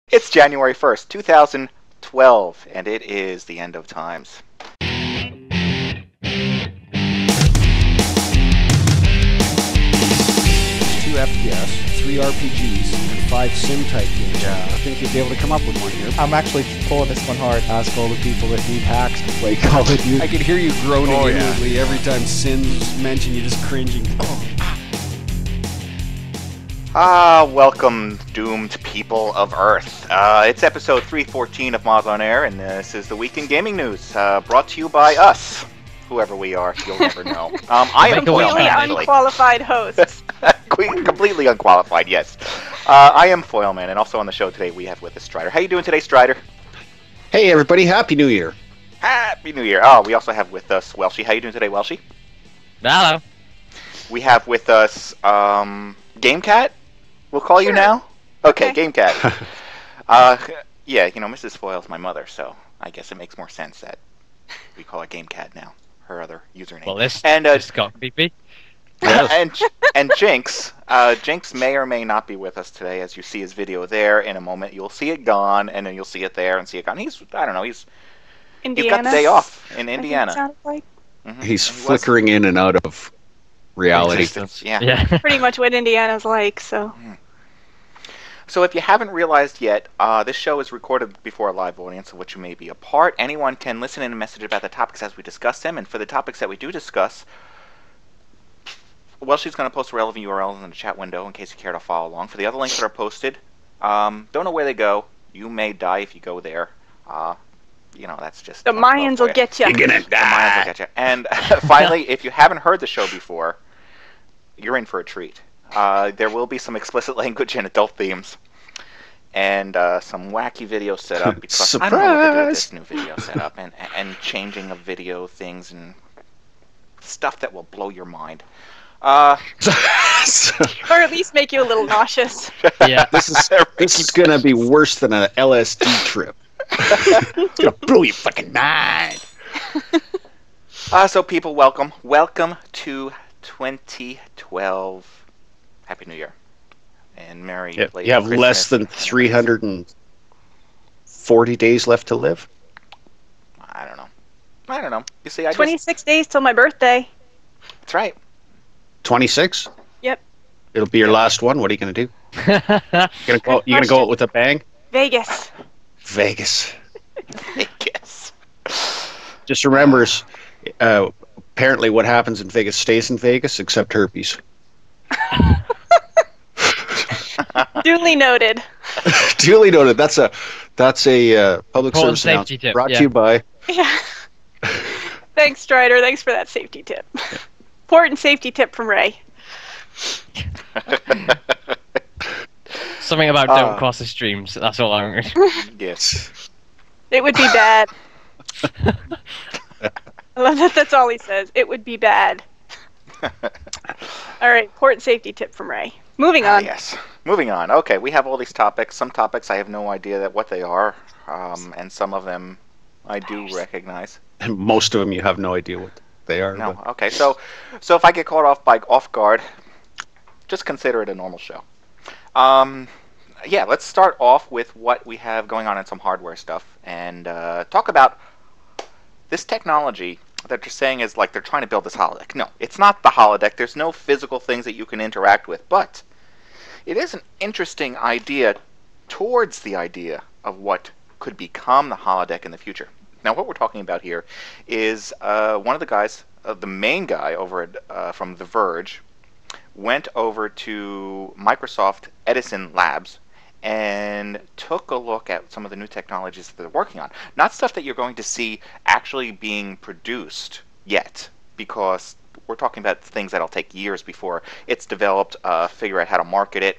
It's January 1st, 2012, and it is the end of times. 2 FPS, 3 RPGs, and 5 sim-type games. Yeah. I think you'd be able to come up with one here. I'm actually pulling this one hard. Ask all the people that need hacks to play Call of Duty. I could hear you groaning inwardly every time Sin's mentioned. You're just cringing. Welcome, doomed people of Earth. It's episode 314 of MODSonair, and this is the Week in Gaming News, brought to you by us. Whoever we are, you'll never know. I am completely foyleman, unqualified hosts. completely unqualified, yes. I am foyleman, and also on the show today we have with us Stryder. How you doing today, Stryder? Hey everybody, Happy New Year. Happy New Year. Oh, we also have with us Welshy. How you doing today, Welshy? Hello. We have with us GameKat. We'll call you now? Okay, GameKat. Yeah, you know, Mrs. Foyle's my mother, so I guess it makes more sense that we call it GameKat now. Her other username. Well, this just got creepy. and Jynx. Jynx may or may not be with us today, as you see his video there. In a moment, you'll see it gone, and then you'll see it there and see it gone. He's got the day off in Indiana. He's flickering in and out of reality. Yeah. Pretty much what Indiana's like, so. So if you haven't realized yet, this show is recorded before a live audience of which you may be a part. Anyone can listen in and message about the topics as we discuss them, and for the topics that we do discuss, well, she's going to post relevant URLs in the chat window in case you care to follow along. For the other links that are posted, don't know where they go. You may die if you go there. You know, that's just... The Mayans will get you. You're gonna die. The Mayans will get you. And finally, if you haven't heard the show before, you're in for a treat. There will be some explicit language and adult themes, and some wacky video setup. Because I don't know what to do with this new video setup, and changing of video things and stuff that will blow your mind. Or at least make you a little nauseous. Yeah. This is gonna be worse than an LSD trip. It's gonna blow your fucking mind. So people, welcome to 2012. Happy New Year. And Merry late You have Christmas. less than 340 days left to live. I don't know. You see, 26 days till my birthday. That's right. 26? Yep. It'll be your last one. What are you gonna do? You gonna go out with a bang? Vegas. Vegas. Vegas. Just remember, apparently what happens in Vegas stays in Vegas, except herpes. Duly noted. Duly noted. That's a public service announcement tip. Brought to you by. Yeah. Thanks, Stryder. Thanks for that safety tip. Important safety tip from Ray. Something about don't cross the streams. That's all I'm. Yes. It would be bad. I love that. That's all he says. It would be bad. All right. Important safety tip from Ray. Moving on. Yes. Moving on. Okay, we have all these topics. Some topics I have no idea what they are, and some of them I do recognize. And most of them you have no idea what they are. No. But... Okay. So if I get caught off guard, just consider it a normal show. Yeah. Let's start off with what we have going on in some hardware stuff, and talk about this technology that they're saying is like they're trying to build this holodeck. No, it's not the holodeck. There's no physical things that you can interact with, but it is an interesting idea towards the idea of what could become the holodeck in the future. Now, what we're talking about here is one of the guys, the main guy over at, from The Verge, went over to Microsoft Edison Labs and took a look at some of the new technologies that they're working on. Not stuff that you're going to see actually being produced yet, because we're talking about things that'll take years before it's developed, figure out how to market it,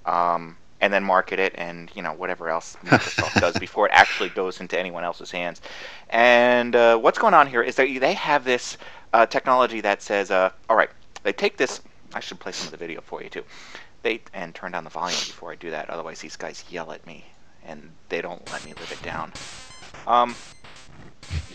and then market it, and whatever else Microsoft does before it actually goes into anyone else's hands. And what's going on here is that they have this technology that says, all right, they take this. I should play some of the video for you too. And turn down the volume before I do that, otherwise these guys yell at me and they don't let me live it down.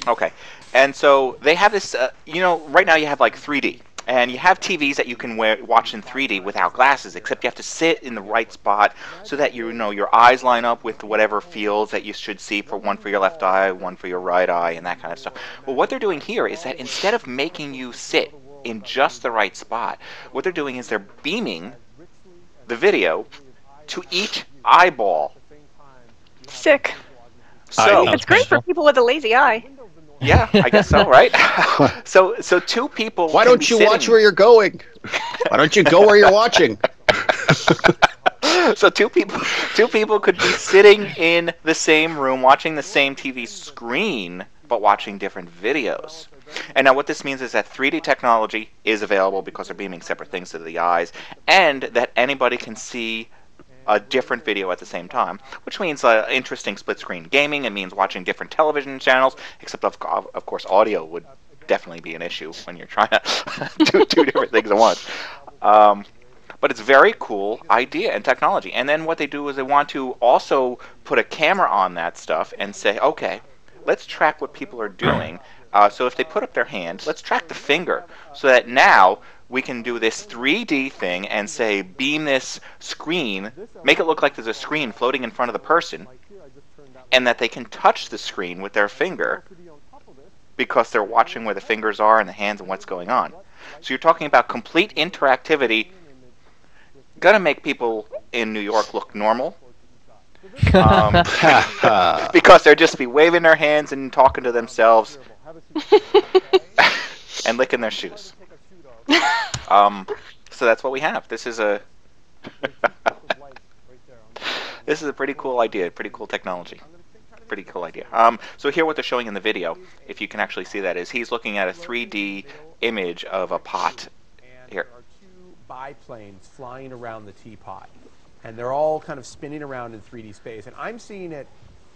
Okay, and so they have this, right now you have like 3D. And you have TVs that you can watch in 3D without glasses, except you have to sit in the right spot so that your eyes line up with whatever fields that you should see, for one for your left eye, one for your right eye, and that kind of stuff. Well, what they're doing here is that instead of making you sit in just the right spot, what they're doing is they're beaming the video to each eyeball. Sick. So It's great for people with a lazy eye. yeah, I guess so, right? so two people. Why don't you watch where you're going? Why don't you go where you're watching? So two people could be sitting in the same room watching the same TV screen, but watching different videos. And now what this means is that 3D technology is available because they're beaming separate things to the eyes, and that anybody can see a different video at the same time, which means interesting split-screen gaming. It means watching different television channels, except of course audio would definitely be an issue when you're trying to do two different things at once. But it's a very cool idea and technology. And then what they do is they want to also put a camera on that stuff and say, okay, let's track what people are doing. So if they put up their hand, let's track the finger, so that now we can do this 3D thing and say, beam this screen, make it look like there's a screen floating in front of the person, and that they can touch the screen with their finger because they're watching where the fingers are and the hands and what's going on. So you're talking about complete interactivity, gonna make people in New York look normal. Because they'll just be waving their hands and talking to themselves and licking their shoes. So that's what we have. This is a this is a pretty cool idea, pretty cool technology, pretty cool idea. So here, what they're showing in the video, if you can actually see that, is he's looking at a 3D image of a pot. Here. There are two biplanes flying around the teapot, and they're all kind of spinning around in 3D space, and I'm seeing it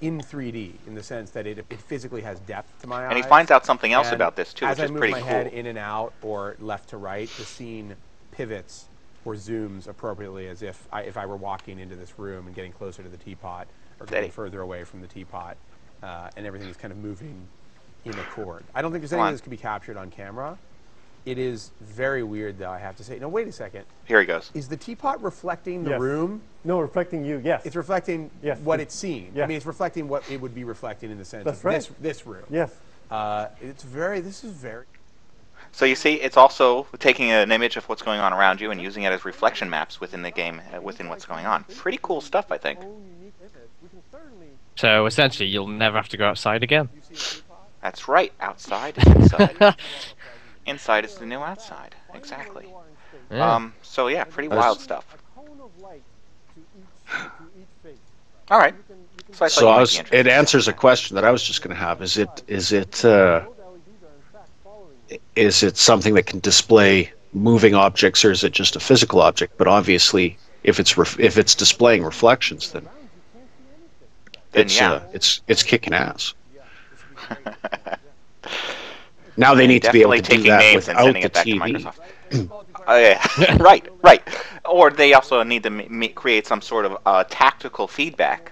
in 3D in the sense that it physically has depth to my eyes. And he finds out something else And about this too, which is pretty cool. As I move my head in and out or left to right, the scene pivots or zooms appropriately as if I were walking into this room and getting closer to the teapot or getting further away from the teapot, and everything is kind of moving in accord. I don't think there's anything that can be captured on camera. It is very weird, though, I have to say. No, wait a second. Here he goes. Is the teapot reflecting the room? No, reflecting you, yes. It's reflecting what it's seeing. Yes. I mean, it's reflecting what it would be reflecting in the sense of this room. Yes. This is very... So you see, it's also taking an image of what's going on around you and using it as reflection maps within the game, within what's going on. Pretty cool stuff, I think. So essentially, you'll never have to go outside again. That's right. Outside is inside. Inside is the new outside. Exactly. Yeah. So yeah, pretty wild stuff. All right. So it answers a question that I was just going to have. Is it something that can display moving objects, or is it just a physical object? But obviously, if it's displaying reflections, then it's kicking ass. Now they need to be able to do that without the TV. Yeah. right. Or they also need to create some sort of tactical feedback,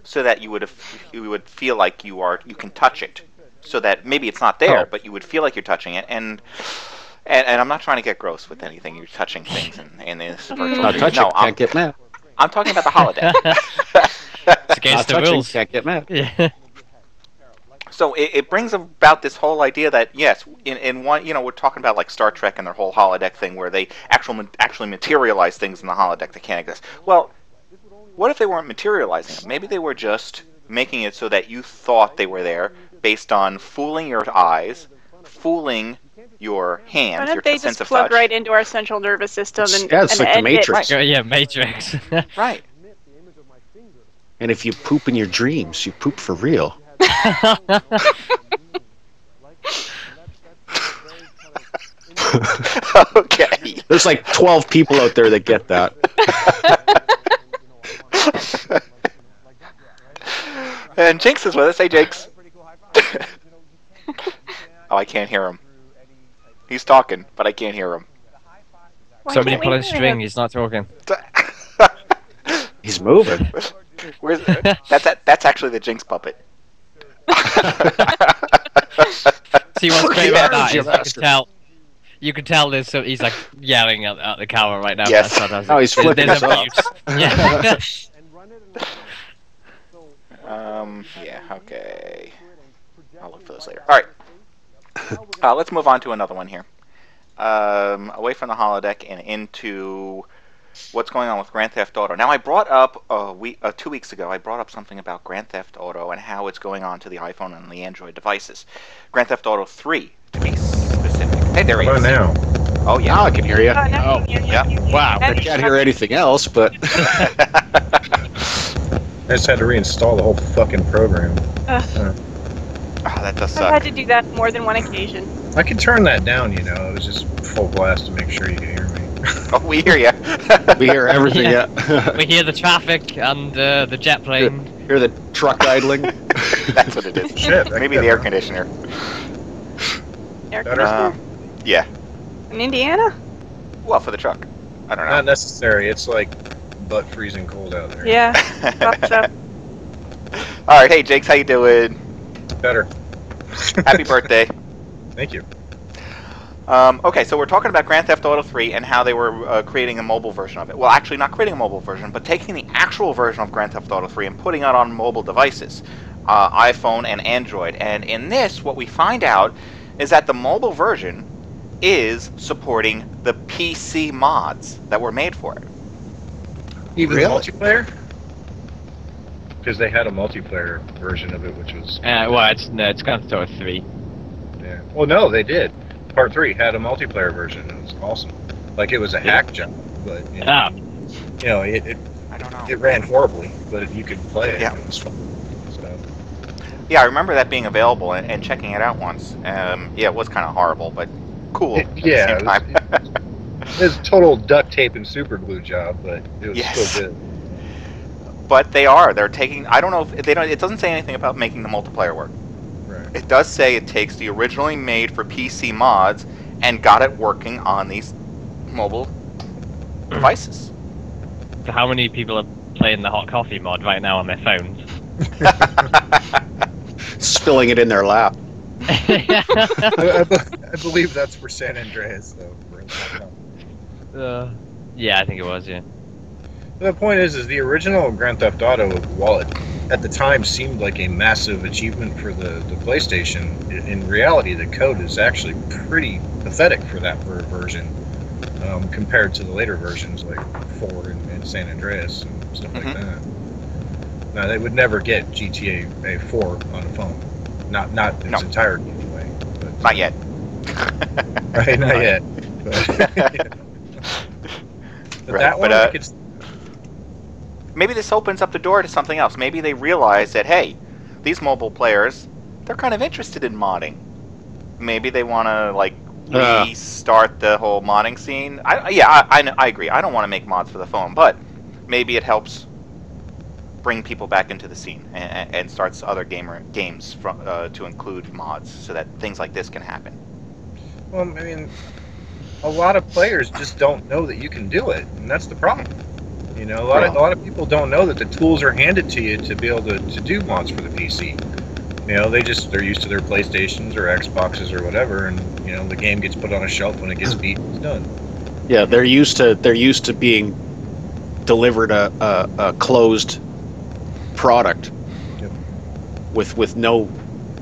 so that you would feel like you can touch it, so that maybe it's not there, but you would feel like you're touching it. And I'm not trying to get gross with anything. You're touching things in this virtual. Not touching, can't get mad. I'm talking about the holodeck. It's against the rules. Can't get mad. Yeah. So it brings about this whole idea that, yes, in one, we're talking about like Star Trek and their whole holodeck thing, where they actually materialize things in the holodeck that can't exist. Well, what if they weren't materializing them? Maybe they were just making it so that you thought they were there, based on fooling your eyes, fooling your hands, your they sense just of plug touch. right into our central nervous system and it's like the Matrix. Right. Yeah, Matrix. Right. And if you poop in your dreams, you poop for real. Okay. There's like 12 people out there that get that. And Jynx is with us. Hey, Jynx. Oh, I can't hear him. He's talking, but I can't hear him. Somebody pull a string. He's not talking. He's moving. That's actually the Jynx puppet. See what's great about that is You can tell there's he's like yelling at the camera right now. Yes. Oh, he's flipping There's us a off. mute. Yeah. Yeah, okay. I'll look for this later. All right. Let's move on to another one here. Away from the holodeck and into what's going on with Grand Theft Auto. Now, I brought up 2 weeks ago. I brought up something about Grand Theft Auto and how it's going on to the iPhone and the Android devices. Grand Theft Auto 3, to be specific. Hey, there he is. now? Oh yeah. Now I can hear you. No, Yeah. Wow. I can't hear anything else, but I just had to reinstall the whole fucking program. That does I've suck. had to do that more than one occasion. I could turn that down, you know. It was just full blast to make sure you could hear me. Oh, we hear you. we hear everything. Yeah. Yeah. We hear the traffic and the jet plane. Hear the truck idling. That's what it is. Shit, that Maybe could the air be- conditioner. Air Better? Yeah. In Indiana? Well, for the truck. I don't know. Not necessary. It's like butt freezing cold out there. Yeah. Thought so. All right. Hey, Jakes, how you doing? Better. Happy birthday. Thank you. Okay, so we're talking about Grand Theft Auto 3 and how they were creating a mobile version of it. Well, actually, not creating a mobile version, but taking the actual version of Grand Theft Auto 3 and putting it on mobile devices, iPhone and Android. And in this, what we find out is that the mobile version is supporting the PC mods that were made for it. Even Really? multiplayer? Because they had a multiplayer version of it, which was... Well, it's Grand Theft Auto 3. Yeah. Well, no, they did. Part 3 had a multiplayer version. It was awesome. Like, it was a hack job, but, you know, it I don't know. it ran horribly, but you could play it. Yeah. It was fun. So, Yeah, I remember that being available and checking it out once. Yeah, it was kind of horrible, but cool at yeah, the same it time. it was a total duct tape and super glue job, but it was Yes. still good. But they're taking. I don't know if they don't. It doesn't say anything about making the multiplayer work. Right. It does say it takes the originally made for PC mods and got it working on these mobile devices. So how many people are playing the hot coffee mod right now on their phones? Spilling it in their lap. I believe that's for San Andreas, though. Yeah, I think it was. Yeah. The point is the original Grand Theft Auto, while it at the time seemed like a massive achievement for the PlayStation, in reality the code is actually pretty pathetic for that version compared to the later versions like 4 and San Andreas and stuff like that. Now, they would never get GTA 4 on a phone. Not in its entirety anyway. But, Not yet. Right, not yet. But that one, I could... Maybe this opens up the door to something else. Maybe they realize that, hey, these mobile players, they're kind of interested in modding. Maybe they want to, like, restart the whole modding scene. I agree. I don't want to make mods for the phone, but maybe it helps bring people back into the scene and starts other games to include mods so that things like this can happen. Well, I mean, a lot of players just don't know that you can do it, and that's the problem. You know, a lot of people don't know that the tools are handed to you to be able to do mods for the PC. You know, they're used to their PlayStations or Xboxes or whatever, and you know the game gets put on a shelf when it gets beat, it's done. Yeah, they're used to being delivered a closed product with no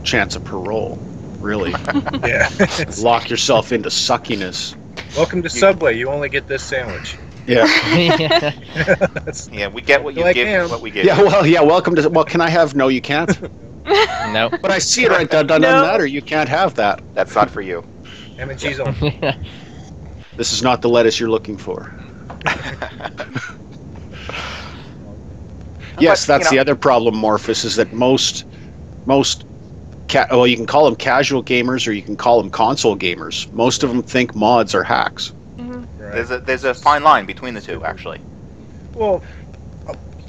chance of parole, really. Yeah. Lock yourself into suckiness. Welcome to Subway. You only get this sandwich. Yeah. Yeah, we get what you Like give, ham. what we give. Yeah. Welcome to. Well, can I have? No, you can't. No. But I see it right there. Doesn't matter. You can't have that. That's not for you. Ham and cheese on. This is not the lettuce you're looking for. Yes, But, that's the other problem, Morphus, is that most you can call them casual gamers or you can call them console gamers. Most of them think mods are hacks. Right. There's a fine line between the two, actually. Well,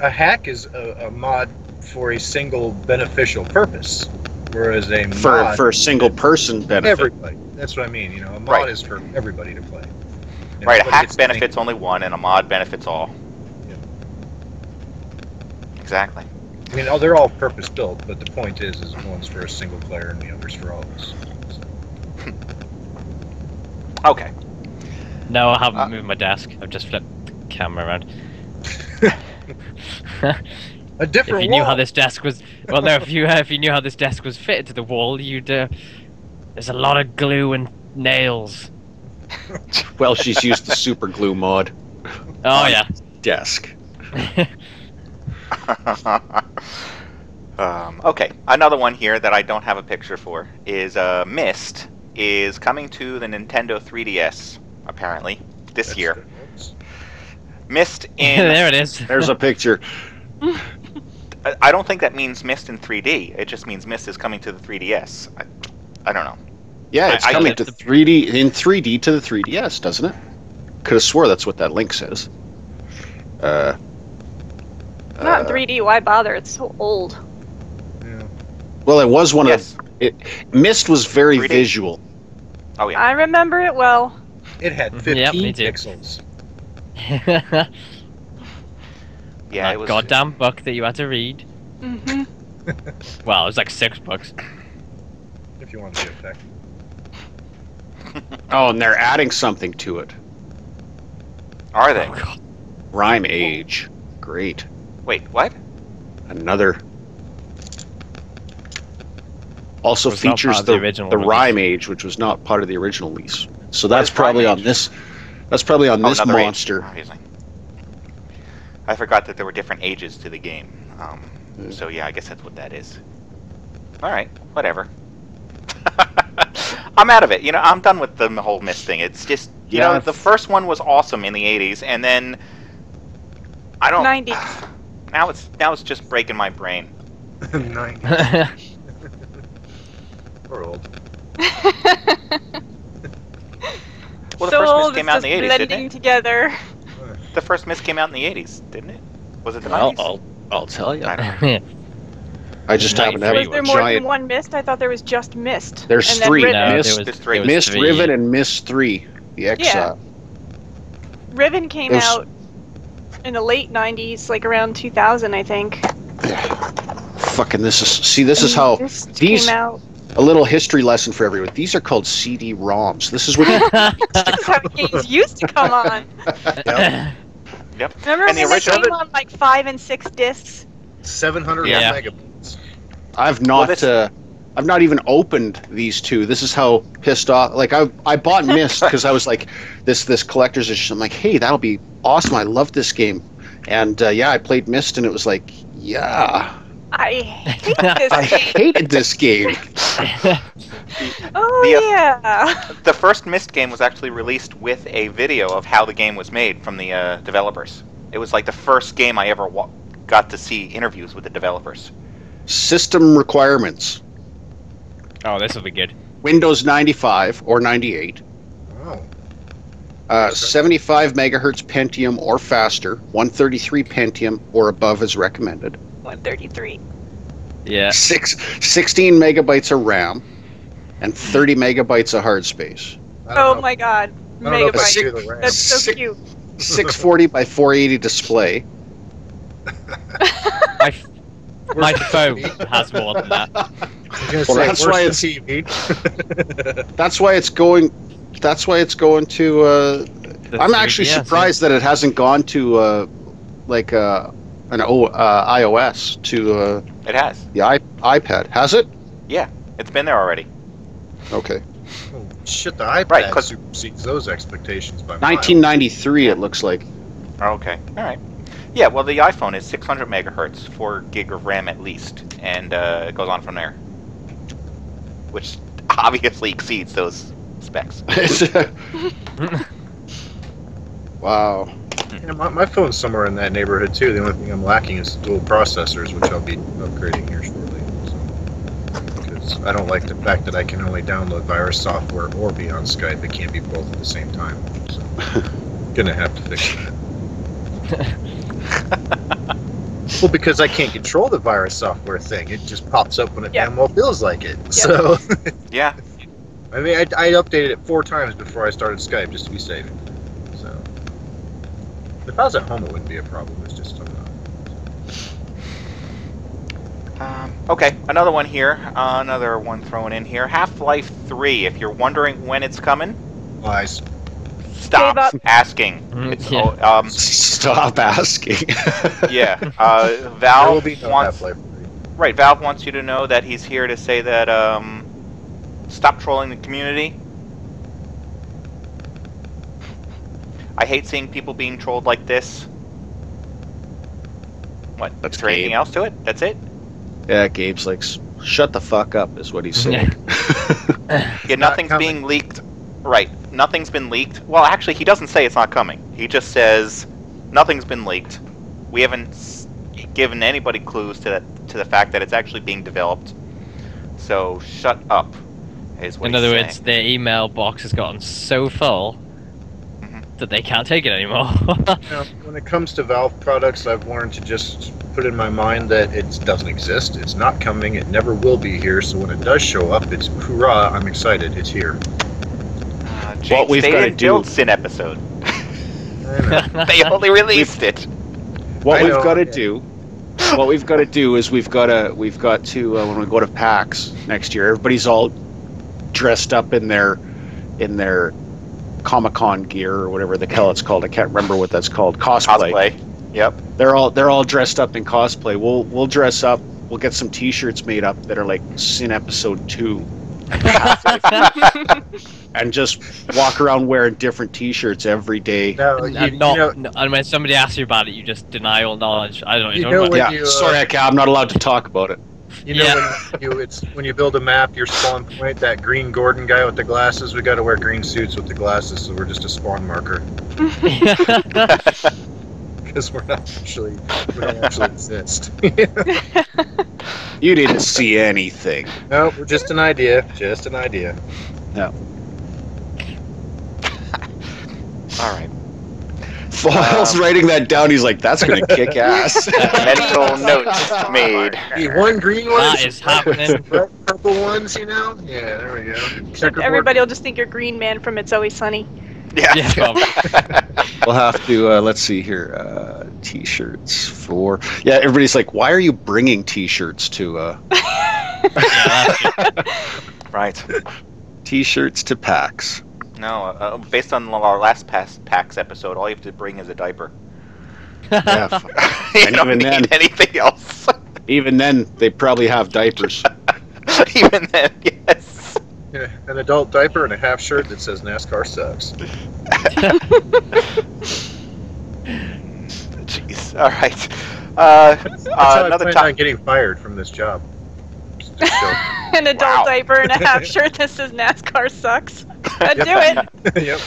a hack is a mod for a single beneficial purpose, whereas a mod For a single person benefit. everybody. That's what I mean. You know, a mod Right. is for everybody to play. And Right, a everybody hack gets to benefits only one, and a mod benefits all. Yeah. Exactly. I mean, they're all purpose built, but the point is one's for a single player and the other's for all of us. Okay. No, I haven't moved my desk. I've just flipped the camera around. A different If you knew how this desk was, well, no, if you knew how this desk was fitted to the wall, you'd. There's a lot of glue and nails. Well, she's used the super glue mod. Oh yeah. Desk. Okay, another one here that I don't have a picture for is MYST is coming to the Nintendo 3DS apparently this year. MYST in There it is. There's a picture. I don't think that means MYST in 3D. It just means MYST is coming to the 3DS. I don't know. Yeah, it's coming to 3D in 3D to the 3DS, doesn't it? Could have swore that's what that link says. Not in 3D. Why bother? It's so old. Yeah. Well, it was one Yes. of it. MYST was very 3D. visual. Oh yeah. I remember it well. It had 15 Yep, me too. pixels. Yeah, That it was. goddamn book that you had to read. Mm-hmm. Well, it was like 6 books. If you want to be a tech. Oh, and they're adding something to it. Are they? Oh, God. Rhyme Age. Great. Wait, what? Another. Also Was not part features of the the original Rhyme release. Age, which was not part of the original release. So What that's is Rhyme probably on Age? this. That's probably on this another age, monster. obviously. I forgot that there were different ages to the game. Mm. So yeah, I guess that's what that is. All right, whatever. I'm out of it. You know, I'm done with the whole MYST thing. It's just, you know, the first one was awesome in the '80s, and then I don't. 90s. Now it's just breaking my brain. 90s. We're old. Well, the so first old, MYST came it's out in the just '80s, blending didn't it? together. The first MYST came out in the '80s, didn't it? Was it the Well, '90s? I'll tell you. I don't know. I just happen to have Was a there more than giant. one MYST? I thought there was just MYST. There's and then 3. Riven. No, there MYST, was- There's 3. there was MYST, 3. Riven, and MYST 3. The Exile. Riven came There's- out in the late 90s, like around 2000, I think. Fucking this is. See, this is how MYST these. came out. A little history lesson for everyone. These are called CD-ROMs. This is what. This is how games used to come on. Yep. Remember And the when they original- came on like 5 and 6 discs? 700 Yeah. megabytes. I've not. Well, I've not even opened these two. This is how pissed off. Like I bought MYST because I was like, this collector's edition. I'm like, hey, that'll be awesome. I love this game. And yeah, I played MYST, and it was like, yeah, I hate this I game. hated this game. Oh, The, yeah. The first MYST game was actually released with a video of how the game was made from the developers. It was like the first game I ever got to see interviews with the developers. System requirements: Oh, this will be good. Windows 95 or 98, Oh. 75 megahertz Pentium or faster, 133 Pentium or above is recommended. 133. Yeah. 16 megabytes of RAM, and 30 megabytes of hard space. I don't Oh know. my god. I don't know if I Megabyte. can do the RAM. That's so Sick. cute. 640 by 480 display. My phone has more than that. I was gonna Well, say, that's worse why than TV. That's why it's going. That's why it's going to. The I'm actually 3DS, surprised that it hasn't gone to like an iOS to It has. the iPad. Has it? Yeah, it's been there already. Okay. Oh, shit, the iPad Right, 'cause- supersedes those expectations by miles. 1993. It looks like. Okay, all right. Yeah, well, the iPhone is 600 megahertz, 4 gig of RAM at least, and it goes on from there, which obviously exceeds those specs. Wow. Yeah, my phone's somewhere in that neighborhood too. The only thing I'm lacking is dual processors, which I'll be upgrading here shortly. So, because I don't like the fact that I can only download virus software or be on Skype. It can't be both at the same time. So, gonna have to fix that. Well, because I can't control the virus software thing. It just pops up when it Yeah. damn well feels like it. So, Yeah, I mean, I updated it 4 times before I started Skype just to be safe. So, if I was at home, it wouldn't be a problem. It's just I'm not. okay, another one here, another one thrown in here. Half-Life 3, if you're wondering when it's coming, Lies. Stop Gave up. asking. It's, Stop asking. yeah. There will Valve be no wants. Half-Life 3. Right. Valve wants you to know that he's here to say that stop trolling the community. I hate seeing people being trolled like this. What? That's Is there anything Gabe. else to it? That's it? Yeah, Gabe's like, shut the fuck up, is what he's saying. Yeah, nothing's being leaked. Right. Nothing's been leaked. Well, actually, he doesn't say it's not coming. He just says nothing's been leaked. We haven't given anybody clues to the fact that it's actually being developed. So shut up, is what In he's other saying. words, their email box has gotten so full that they can't take it anymore. Now, when it comes to Valve products, I've learned to just put in my mind that it doesn't exist. It's not coming. It never will be here. So when it does show up, it's hurrah! I'm excited. It's here. Jynx, What we've they gotta didn't do- build Sin episode. I know. They only released it. What I we've know, got to yeah. do, is we've got to when we go to PAX next year, everybody's all dressed up in their Comic-Con gear or whatever the hell it's called. I can't remember what that's called. Cosplay. Yep. They're all dressed up in cosplay. We'll dress up. We'll get some T-shirts made up that are like Sin Episode 2. And just walk around wearing different T-shirts every day. Now, And when somebody asks you about it, you just deny all knowledge. I don't You know. know about when it. Yeah, you, sorry, I'm not allowed to talk about it. You know when you build a map, your spawn point, that green Gordon guy with the glasses, we got to wear green suits with the glasses, so we're just a spawn marker. Because we don't actually exist. You didn't see anything. No, we're just an idea. Just an idea. No. All right. Foyle's writing that down. He's like, that's gonna kick ass. Mental notes made. The one green one. That is happening. Purple ones, you know. Yeah, there we go. Checkerboard. Everybody will just think you're Green Man from It's Always Sunny. Yeah. Yeah, probably. We'll have to. Let's see here. T-shirts for. Yeah, everybody's like, why are you bringing T-shirts to? Yeah, that's it. Right. T-shirts to PAX. No, based on our last PAX episode, all you have to bring is a diaper. Yeah, You And don't even need then- anything else. even then, they probably have diapers. Even then, yes. Yeah, an adult diaper and a half shirt that says NASCAR sucks. Jeez. All right. That's how I Another plan time. on getting fired from this job. Just show- An adult Wow. diaper and a half shirt that says NASCAR sucks. I'd do it. Yep.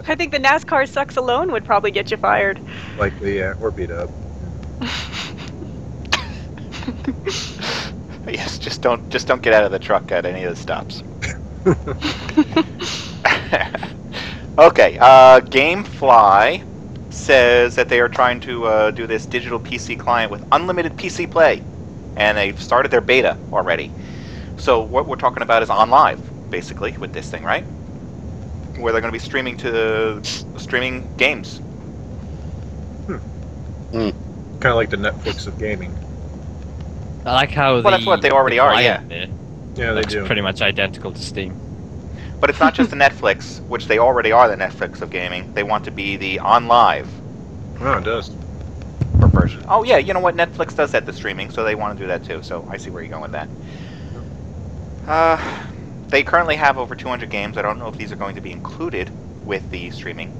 I think the NASCAR sucks alone would probably get you fired. Likely, yeah, or beat up. Yes, just don't get out of the truck at any of the stops. Okay. GameFly says that they are trying to do this digital PC client with unlimited PC play, and they've started their beta already. So what we're talking about is on live, basically, with this thing, right? Where they're going to be streaming games. Kind of like the Netflix of gaming. I like how Well, that's what they already are, client yeah. there Yeah, they looks do. pretty much identical to Steam. But it's not just the Netflix, which they already are the Netflix of gaming. They want to be the on live Oh, it does. version. Oh yeah, you know what? Netflix does that, the streaming, so they want to do that too. So I see where you're going with that. They currently have over 200 games. I don't know if these are going to be included with the streaming.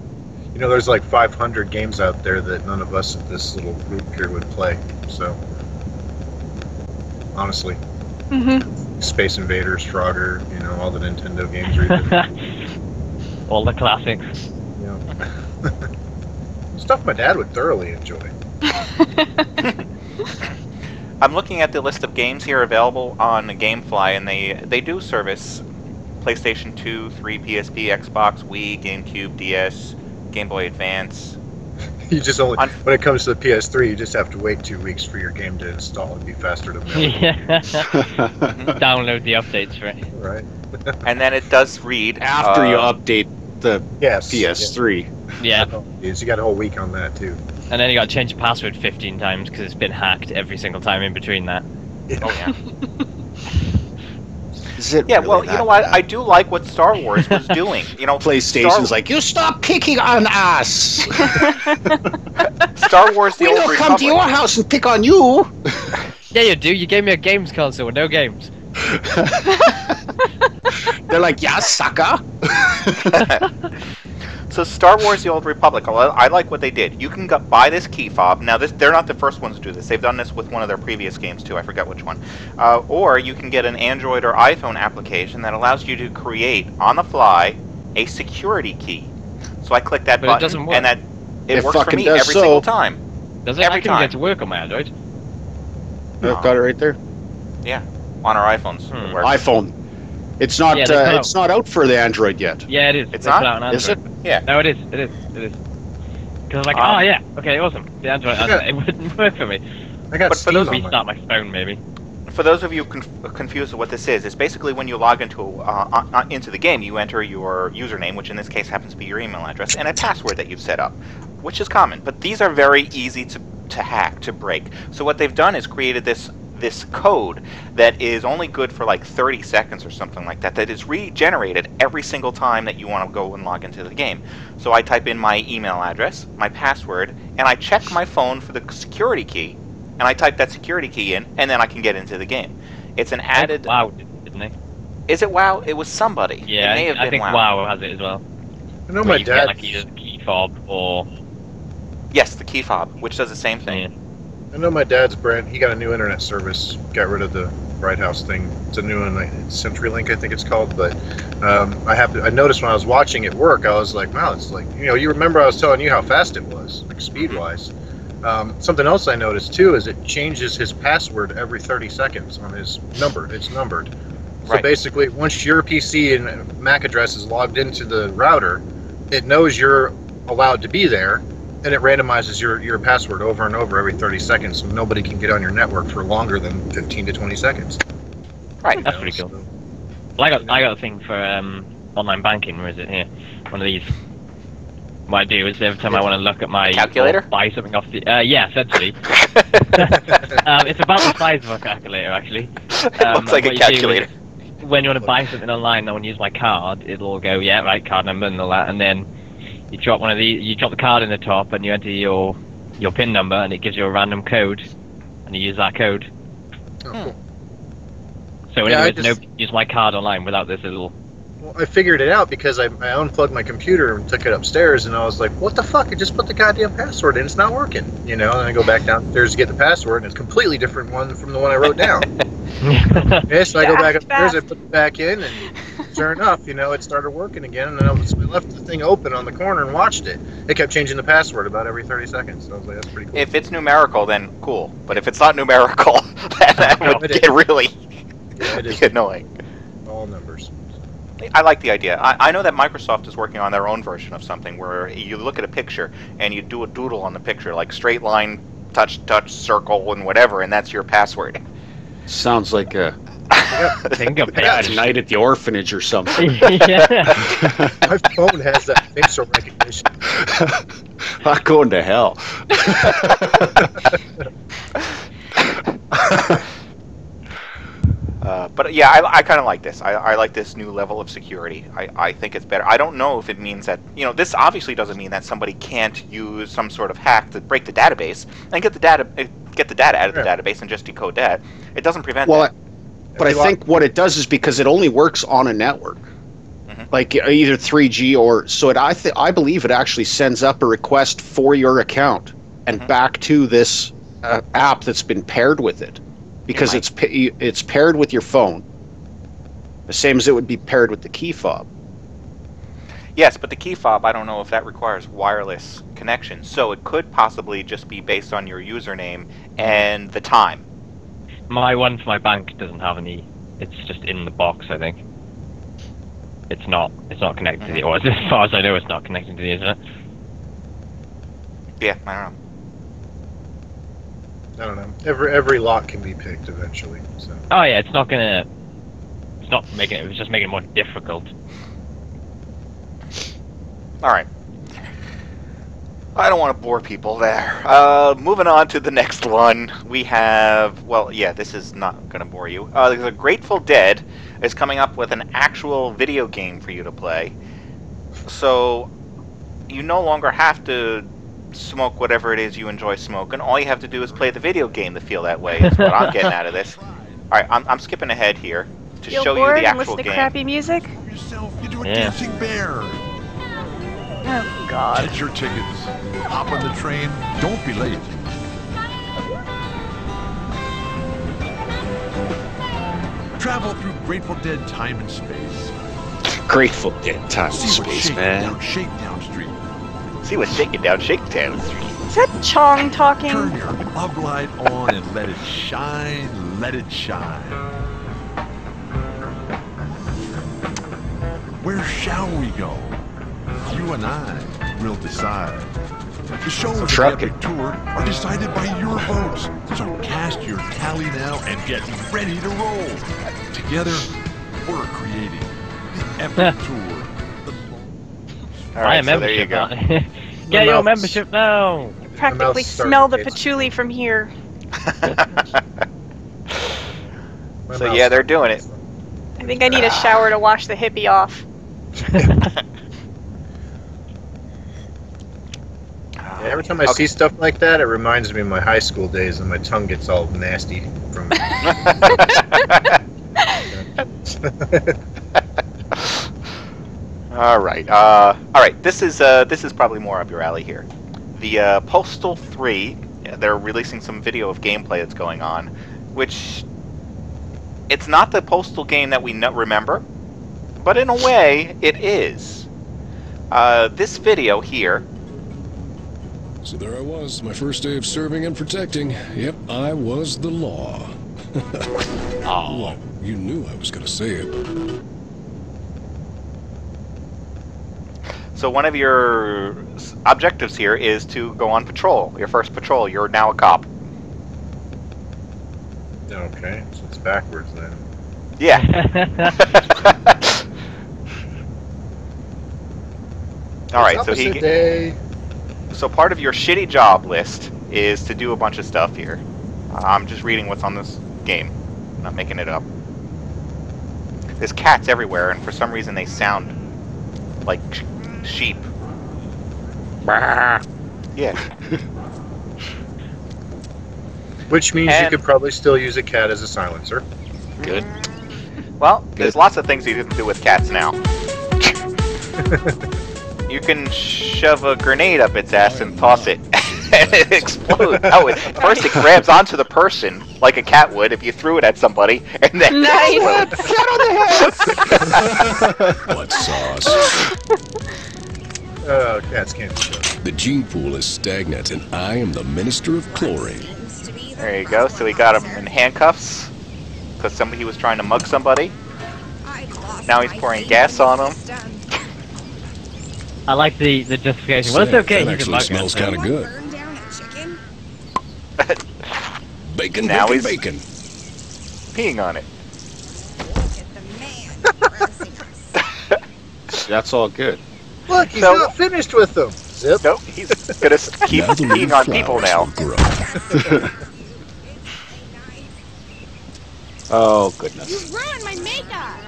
You know, there's like 500 games out there that none of us at this little group here would play. So, honestly, Space Invaders, Frogger, you know, all the Nintendo games. All the classics. You know, stuff my dad would thoroughly enjoy. I'm looking at the list of games here available on GameFly, and they do service PlayStation 2, 3, PSP, Xbox, Wii, GameCube, DS, Game Boy Advance. You just only when it comes to the PS3, you just have to wait 2 weeks for your game to install and be faster to mail. Download the updates for it. Right. And then it does read After you update the Yes. PS3. Yeah, Yes, you got a whole week on that too. and then you got to change your password 15 times because it's been hacked every single time in between that. Oh yeah. Is it Yeah, really well, you that know what? bad? I do like what Star Wars was doing. You know, PlayStation's like, you stop picking on us. Star Wars: The We Old will come to your Republic. house and pick on you. Yeah, you do. You gave me a games console with no games. They're like, yeah, sucker. So Star Wars: The Old Republic, I like what they did. You can buy this key fob. Now, they're not the first ones to do this. They've done this with one of their previous games, too. I forget which one. Or you can get an Android or iPhone application that allows you to create, on the fly, a security key. So I click that But it button, doesn't work. and it works for fucking me does every so. single time. Does it? Every I can time. get to work on my Android. I've got it right there. Yeah, on our iPhones. It works. iPhone. It's not. Yeah, they put it's not out for the Android yet. Yeah, it is. It's They not? put out an Is it? Android. Yeah. No, it is. It is. It is. Because I'm like, oh yeah, okay, awesome. The Android, it wouldn't work for me. I got But for Steam those on Restart my phone, maybe. For those of you confused with what this is, it's basically when you log into the game, you enter your username, which in this case happens to be your email address, and a password that you've set up, which is common. But these are very easy to hack, to break. So what they've done is created this code that is only good for like 30 seconds or something like that, that is regenerated every single time that you want to go and log into the game. So I type in my email address, my password, and I check my phone for the security key, and I type that security key in, and then I can get into the game. It's an added... WoW didn't they? Is it WoW? It was somebody. Yeah, it may have I been think WoW. WoW has it as well. I know Where my you get dad. like either the key fob or... Yes, the key fob, which does the same thing. Yeah. I know my dad's brand. He got a new internet service. Got rid of the Bright House thing. It's a new one, like CenturyLink, I think it's called. But I noticed when I was watching it work, I was like, wow, it's like, you remember I was telling you how fast it was, like speed wise. Something else I noticed too is it changes his password every 30 seconds on his number. It's numbered. So Right. basically, once your PC and MAC address is logged into the router, it knows you're allowed to be there. And it randomizes your password over and over every 30 seconds, so nobody can get on your network for longer than 15 to 20 seconds. Right. That's pretty cool. Well, I got a thing for online banking. Where is it here? One of these. What I do is every time I want to look at my Calculator? or buy something off the yeah, essentially. It's about the size of a calculator, actually. It looks like a what you do calculator. is when you want to buy something online, I want to use my card. It'll go, yeah, right, card number and all that, and then you drop one of these. You drop the card in the top, and you enter your PIN number, and it gives you a random code, and you use that code. Oh, cool. So in Yeah, other I words, just- nobody can use my card online without this little. Well, I figured it out because I unplugged my computer and took it upstairs, and I was like, what the fuck? I just put the goddamn password in, it's not working. And I go back downstairs to get the password, and it's a completely different one from the one I wrote down. Okay, so I go back upstairs, I put it back in, and sure enough, it started working again, and then I left the thing open on the corner and watched it. It kept changing the password about every 30 seconds, so I was like, that's pretty cool. If it's numerical, then cool. But if it's not numerical, that would it get really Yeah, it is annoying. all numbers. I like the idea. I know that Microsoft is working on their own version of something where you look at a picture and you do a doodle on the picture, like straight line, touch, circle, and whatever, and that's your password. Sounds like a night at the orphanage or something. Yeah. My phone has that facial recognition. Not going to hell. But yeah, I kind of like this. I like this new level of security. I think it's better. I don't know if it means that, this obviously doesn't mean that somebody can't use some sort of hack to break the database and get the data out of the database and just decode that. It doesn't prevent that. But I think what it does is because it only works on a network, like either 3G or so. I believe it actually sends up a request for your account and back to this app that's been paired with it, because it's paired with your phone, the same as it would be paired with the key fob. Yes, but the key fob, I don't know if that requires wireless connection, so it could possibly just be based on your username and the time. My one for my bank doesn't have any. It's just in the box, I think. It's not connected to the, or as far as I know, it's not connected to the internet. Yeah, I don't know. Every lock can be picked eventually. So. Oh yeah, it's not making it. It's just making it more difficult. All right. I don't want to bore people there. Moving on to the next one, we have, well, yeah, this is not going to bore you. The Grateful Dead is coming up with an actual video game for you to play. So, you no longer have to smoke whatever it is you enjoy smoking. All you have to do is play the video game to feel that way, is what I'm getting out of this. Alright, I'm skipping ahead here to show you the actual game. Listen to crappy music? Yourself into a dancing bear. Oh, God. Get your tickets. Hop on the train. Don't be late. Travel through Grateful Dead time and space. Grateful Dead time and See what's space, shaking man. down Shakedown Street. See what's shaking down Shakedown Street. Is that Chong talking? Turn your hub light on and let it shine. Let it shine. Where shall we go? You and I will decide. The shows of the epic tour are decided by your votes. So cast your tally now and get ready to roll. Together, we're creating the epic tour. Alright, so there you go. Get your membership now! Practically smell the patchouli from here. So yeah, they're doing it. I think I need a shower to wash the hippie off. Yeah, every time I see stuff like that, it reminds me of my high school days, and my tongue gets all nasty from. All right. This is probably more up your alley here. The Postal 3. They're releasing some video of gameplay that's going on, which it's not the Postal game that we remember, but in a way, it is. This video here. So there I was, my first day of serving and protecting. Yep, I was the law. Oh, well, you knew I was going to say it. So one of your objectives here is to go on patrol. Your first patrol. You're now a cop. Okay, so it's backwards then. Yeah. All right, so part of your shitty job list is to do a bunch of stuff here. I'm just reading what's on this game. I'm not making it up. There's cats everywhere, and for some reason they sound like sheep. Yeah. Which means you could probably still use a cat as a silencer. Good. Well, there's lots of things you can do with cats now. You can shove a grenade up its ass and toss it, and it explodes. Oh, first it grabs onto the person like a cat would if you threw it at somebody, and then nice. Cat on the head. What sauce? Oh, cats can't be shoved. The gene pool is stagnant, and I am the minister of chlorine. There you go. So we got him in handcuffs because he was trying to mug somebody. Now he's pouring gas on him. I like the justification. Well, it's okay. That actually smells kind of good. Bacon, now bacon, he's bacon. Peeing on it. That's all good. Look, he's not finished with them. Zip. Nope, he's gonna keep peeing on people now. Oh, goodness. You ruined my makeup!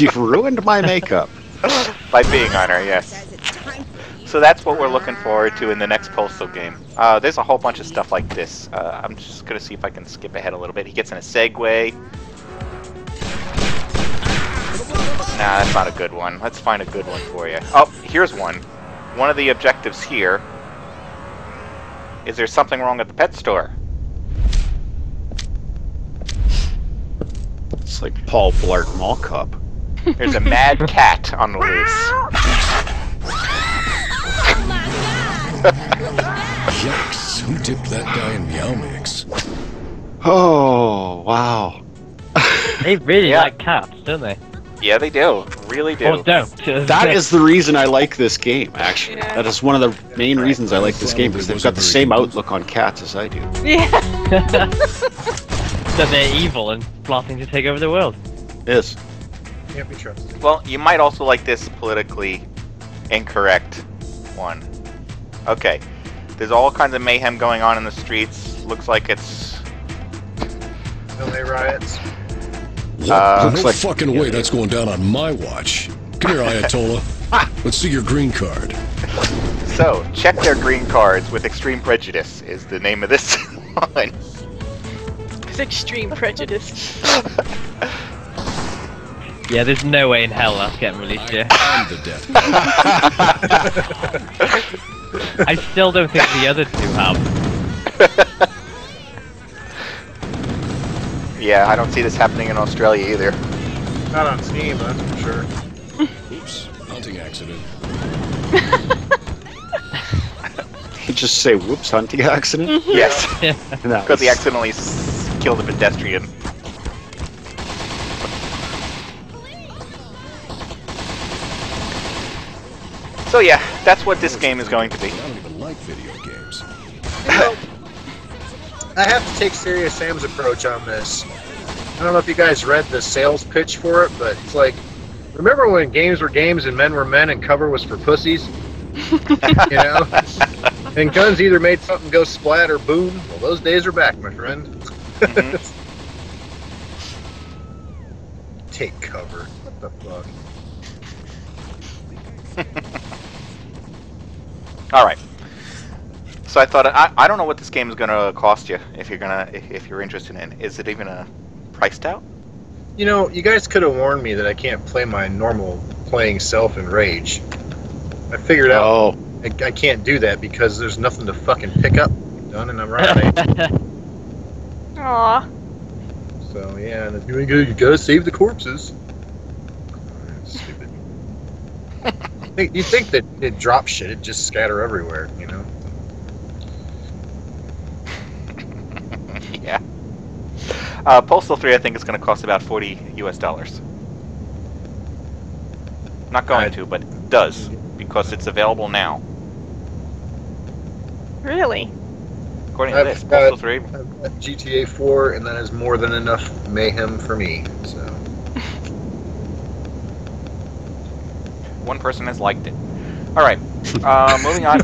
You've ruined my makeup. By being on her, yes. So that's what we're looking forward to in the next Postal game. There's a whole bunch of stuff like this. I'm just going to see if I can skip ahead a little bit. He gets in a Segway. Nah, that's not a good one. Let's find a good one for you. Oh, here's one. One of the objectives here is there something wrong at the pet store? It's like Paul Blart Mall Cop. There's a mad cat on the loose. Yikes, who dipped that guy in Meow Mix? Oh, wow. They really like cats, don't they? Yeah, they do. Really do. Or don't. That is the reason I like this game, actually. Yeah. That is one of the main reasons I like this game, because they've got the same outlook on cats as I do. Yeah. So they're evil and plotting to take over the world. Yes. Can't be trusted. Well, you might also like this politically incorrect one. Okay. There's all kinds of mayhem going on in the streets. Looks like it's... LA riots. No fucking way that's going down on my watch. Come here, Ayatollah. Let's see your green card. So, check their green cards with extreme prejudice is the name of this one. It's extreme prejudice. Yeah, there's no way in hell that's getting released here. I'm the death. I still don't think the other two have. Yeah, I don't see this happening in Australia either. Not on Steam, that's for sure. Oops, hunting accident. You just say, whoops, hunting accident? Yes. No. Because he accidentally killed a pedestrian. So yeah, that's what this game is going to be. I don't even like video games. I have to take Serious Sam's approach on this. I don't know if you guys read the sales pitch for it, but it's like, remember when games were games and men were men and cover was for pussies? You know? And guns either made something go splat or boom. Well, those days are back, my friend. Mm-hmm. Take cover. What the fuck? All right. So I thought I don't know what this game is going to cost you if you're interested in. Is it even priced out? You know, you guys could have warned me that I can't play my normal playing self in Rage. I figured out I can't do that because there's nothing to fucking pick up. Done and I'm right. Aww. So yeah, and you gotta save the corpses. Stupid. You think that it drop shit, it just scatter everywhere, you know? Yeah. Postal 3, I think, is going to cost about $40 US. Not going to, but it does, because it's available now. Really? According to this, Postal 3. I've got GTA 4, and that is more than enough mayhem for me, so... One person has liked it. All right, moving on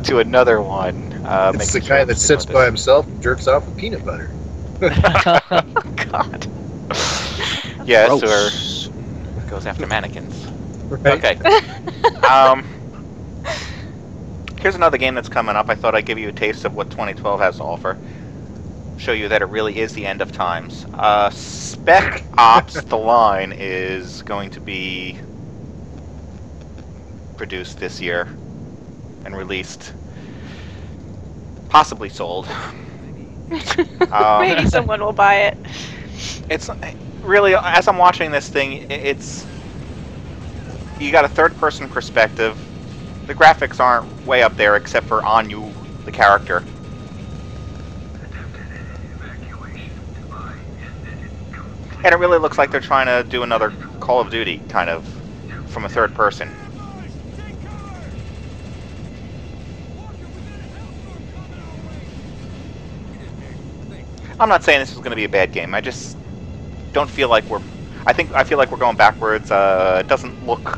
to another one. It's the guy that sits by himself and jerks off with peanut butter. God. Yes, Gross. or goes after mannequins. Right? Okay. Here's another game that's coming up. I thought I'd give you a taste of what 2012 has to offer. Show you that it really is the end of times. Spec Ops: The Line is going to be produced this year and released, possibly sold. Maybe someone will buy it. It's really, as I'm watching this thing, it's you got a third-person perspective. The graphics aren't way up there except for Anu, the character. And it really looks like they're trying to do another Call of Duty, kind of, from a third person. I'm not saying this is going to be a bad game. I just don't feel like I feel like we're going backwards. It doesn't look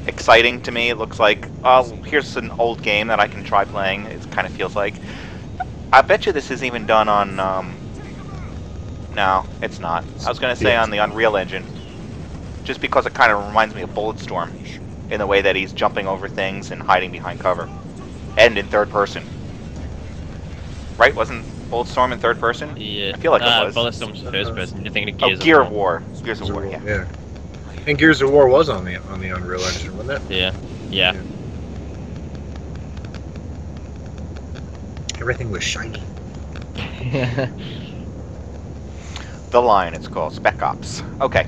exciting to me. It looks like, oh, here's an old game that I can try playing. It kind of feels like. I bet you this is even done on... no, it's not. I was going to say on the Unreal Engine. Just because it kind of reminds me of Bulletstorm. In the way that he's jumping over things and hiding behind cover. And in third person. Right? Wasn't Bulletstorm in third person? Yeah. I feel like it was. Bulletstorm's first person. You're thinking of Gears of War. Gears of War, yeah. Yeah. And Gears of War was on the Unreal Engine, wasn't it? Yeah. Yeah. Everything was shiny. The Line, it's called. Spec Ops. Okay.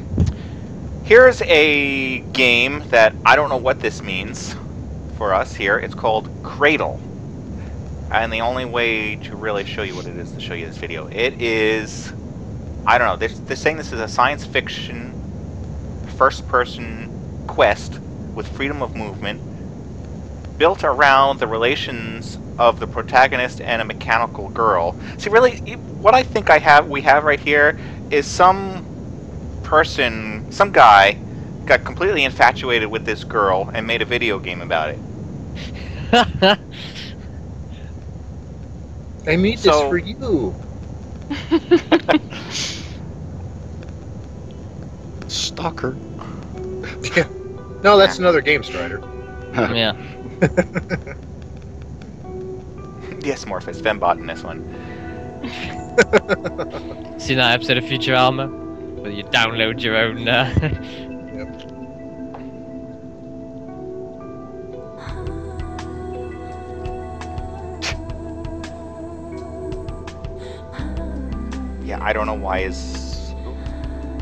Here's a game that I don't know what this means for us here. It's called Cradle. And the only way to really show you what it is to show you this video. It is... I don't know. They're saying this is a science fiction first-person quest with freedom of movement built around the relations of the protagonist and a mechanical girl. See, really, what I think we have right here is some person, some guy, got completely infatuated with this girl and made a video game about it. I made this for you. Stalker. Yeah. No, that's another game, Stryder. Yeah. Yes, Morphus, Fembot in this one. Seen that episode of Futurama? Where you download your own... Yep. Yeah, I don't know why his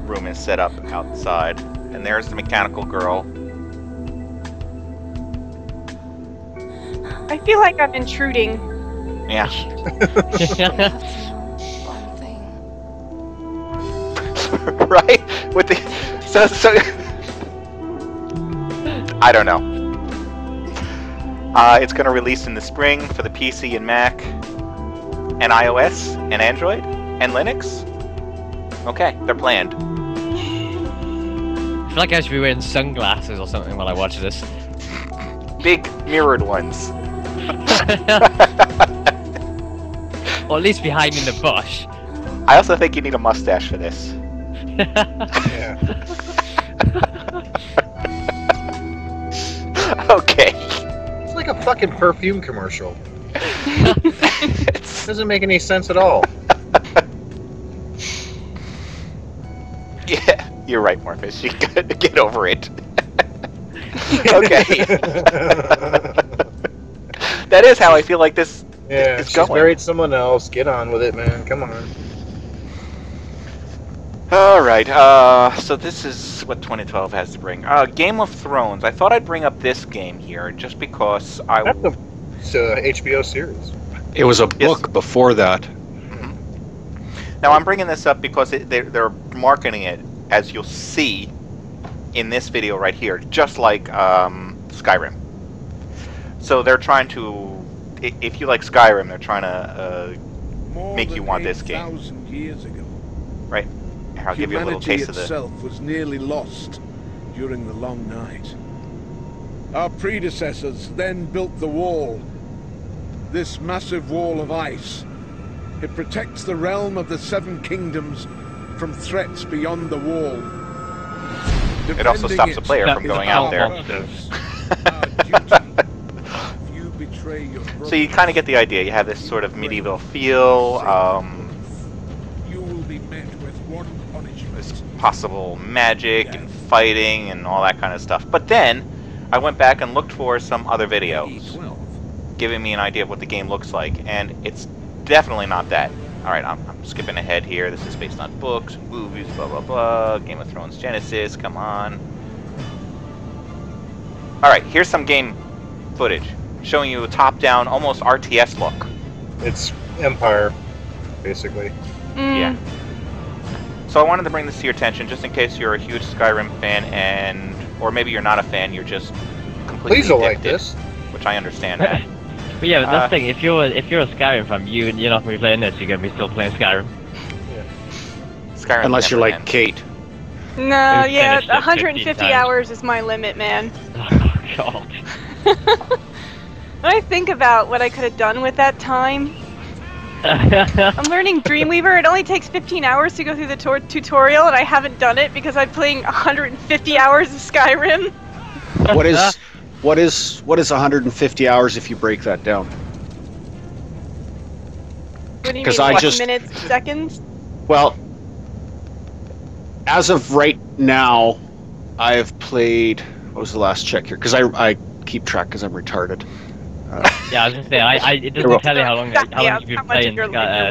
room is set up outside. And there's the mechanical girl. I feel like I'm intruding. Yeah. Right? With the so I don't know. It's going to release in the spring for the PC and Mac and iOS and Android and Linux. Okay, they're planned. I feel like I should be wearing sunglasses or something while I watch this. Big mirrored ones. Or at least be hiding in the bush. I also think you need a mustache for this. Yeah. Okay. It's like a fucking perfume commercial. It doesn't make any sense at all. Yeah, you're right, Morphus. You gotta get over it. Okay. That is how I feel like this is she's going. married someone else. Get on with it, man. Come on. Alright, so this is what 2012 has to bring. Game of Thrones. I thought I'd bring up this game here just because I... It's a HBO series. It was a book before that. Mm-hmm. Now I'm bringing this up because they're marketing it, as you'll see in this video right here, just like Skyrim. So they're trying to... If you like Skyrim, they're trying to make you want this game. 8,000 years ago. Right. I'll give you a little taste of the... Humanity itself was nearly lost during the long night. Our predecessors then built the wall. This massive wall of ice. It protects the realm of the Seven Kingdoms from threats beyond the wall. It also stops the player from going out there. So you kind of get the idea. You have this sort of medieval feel. There's possible magic and fighting and all that kind of stuff. But then I went back and looked for some other videos, giving me an idea of what the game looks like, and it's definitely not that. Alright, I'm skipping ahead here. This is based on books, movies, blah blah blah. Game of Thrones Genesis, come on. Alright, here's some game footage showing you a top-down, almost RTS look. It's Empire, basically. Yeah. So I wanted to bring this to your attention, just in case you're a huge Skyrim fan, or maybe you're not a fan, you're just completely Please don't addicted, like this. which I understand that. But yeah, but that's the thing. If you're a Skyrim fan, you're not gonna be playing this. You're gonna be still playing Skyrim. Skyrim. Unless you're like Kate. No, Who's yeah, finished it 150 15 times. hours is my limit, man. Oh god. When I think about what I could have done with that time, I'm learning Dreamweaver. It only takes 15 hours to go through the tutorial, and I haven't done it because I'm playing 150 hours of Skyrim. What is 150 hours if you break that down? What do you 'Cause mean, I what, just- minutes, seconds? Well, as of right now, I've played... What was the last check here? Because I keep track because I'm retarded. Yeah, I was gonna say, it doesn't tell you how long you've been playing.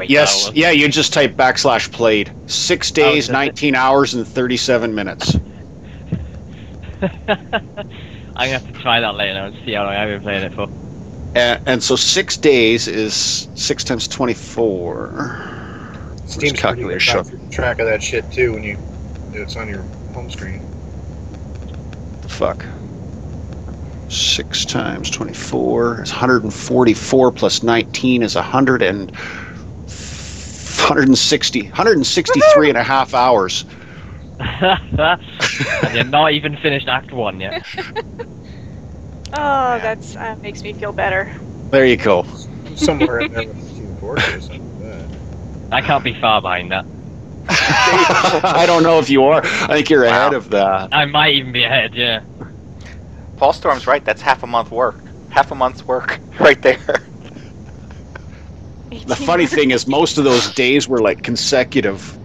Yes, yeah, you just type /played. 6 days, 19 hours, and 37 minutes. I'm gonna have to try that later now and see how long I've been playing it for. And so 6 days is 6 times 24. Steam's calculator pretty good keep track of that shit too when it's on your home screen. The fuck? 6 times 24 is 144 plus 19 is 163 and a half hours. And you're not even finished Act 1 yet. Oh, that makes me feel better. There you go. I'm somewhere in there with Team Fortress. I can't be far behind that. I don't know if you are. I think you're ahead of that. I might even be ahead, yeah. Paul Storm's right. That's half a month's work right there. The funny thing is, most of those days were like consecutive,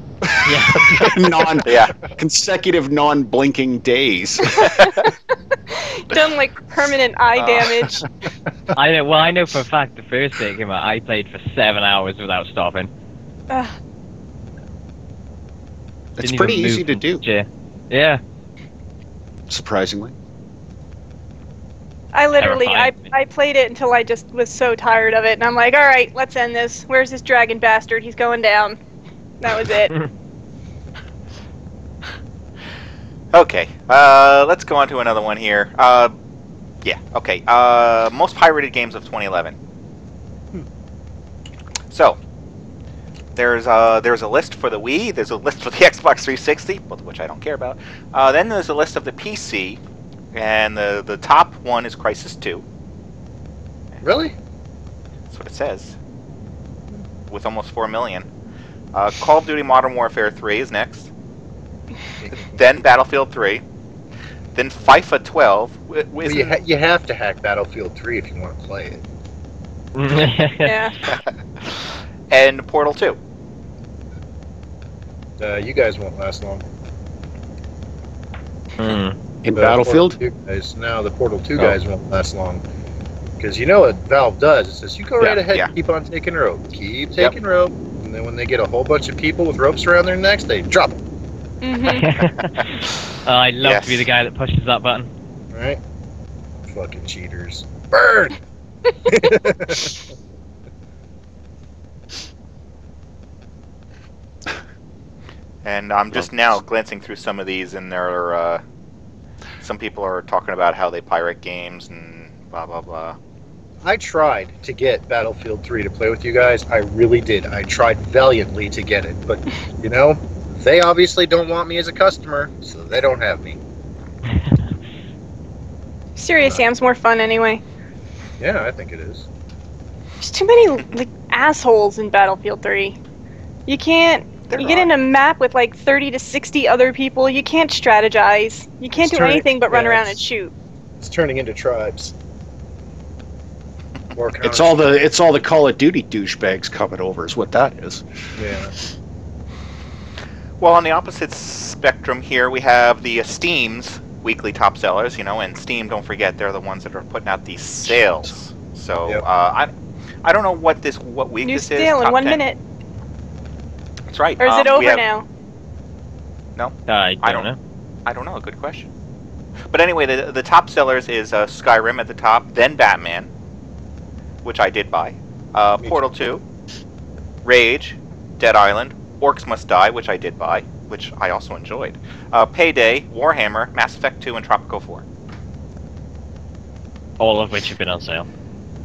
consecutive non-blinking days. Done like permanent eye damage. I know. Well, I know for a fact the first day it came out, I played for 7 hours without stopping. It's pretty easy to do. Yeah. Surprisingly. I literally, I played it until I just was so tired of it, and I'm like, all right, let's end this. Where's this dragon bastard? He's going down. That was it. Okay, let's go on to another one here. Okay. Most pirated games of 2011. So, there's a list for the Wii, there's a list for the Xbox 360, both of which I don't care about. Then there's a list of the PC, and the top one is Crysis 2. Really? That's what it says. With almost 4 million. Call of Duty Modern Warfare 3 is next. Then Battlefield 3. Then FIFA 12. Well, you have to hack Battlefield 3 if you want to play it. Yeah. And Portal 2. You guys won't last long. In Battlefield? The Portal 2 guys won't last long. Because you know what Valve does? It says, you go right ahead and keep on taking rope. Keep taking rope. And then when they get a whole bunch of people with ropes around their necks, they drop them. I'd love to be the guy that pushes that button. Right? Fucking cheaters. Burn! And I'm just now glancing through some of these, and there are some people are talking about how they pirate games and blah blah blah. I tried to get Battlefield 3 to play with you guys. I really did. I tried valiantly to get it, but you know, they obviously don't want me as a customer, so they don't have me. Serious Sam's more fun anyway. Yeah, I think it is. There's too many assholes in Battlefield 3. You can't. You get in a map with like 30 to 60 other people. You can't strategize. You can't do anything but run around and shoot. It's turning into tribes. It's all the Call of Duty douchebags coming over, is what that is. Yeah. Well, on the opposite spectrum here, we have the Steam's weekly top sellers. And Steam, don't forget, they're the ones that are putting out these sales. So I don't know what week New this is. New sale in 1 minute. That's right. Or is it over now? No, I don't know. I don't know. Good question. But anyway, the top sellers is Skyrim at the top, then Batman, which I did buy, Portal 2, Rage, Dead Island, Orcs Must Die, which I did buy, which I also enjoyed, Payday, Warhammer, Mass Effect 2, and Tropico 4. All of which have been on sale.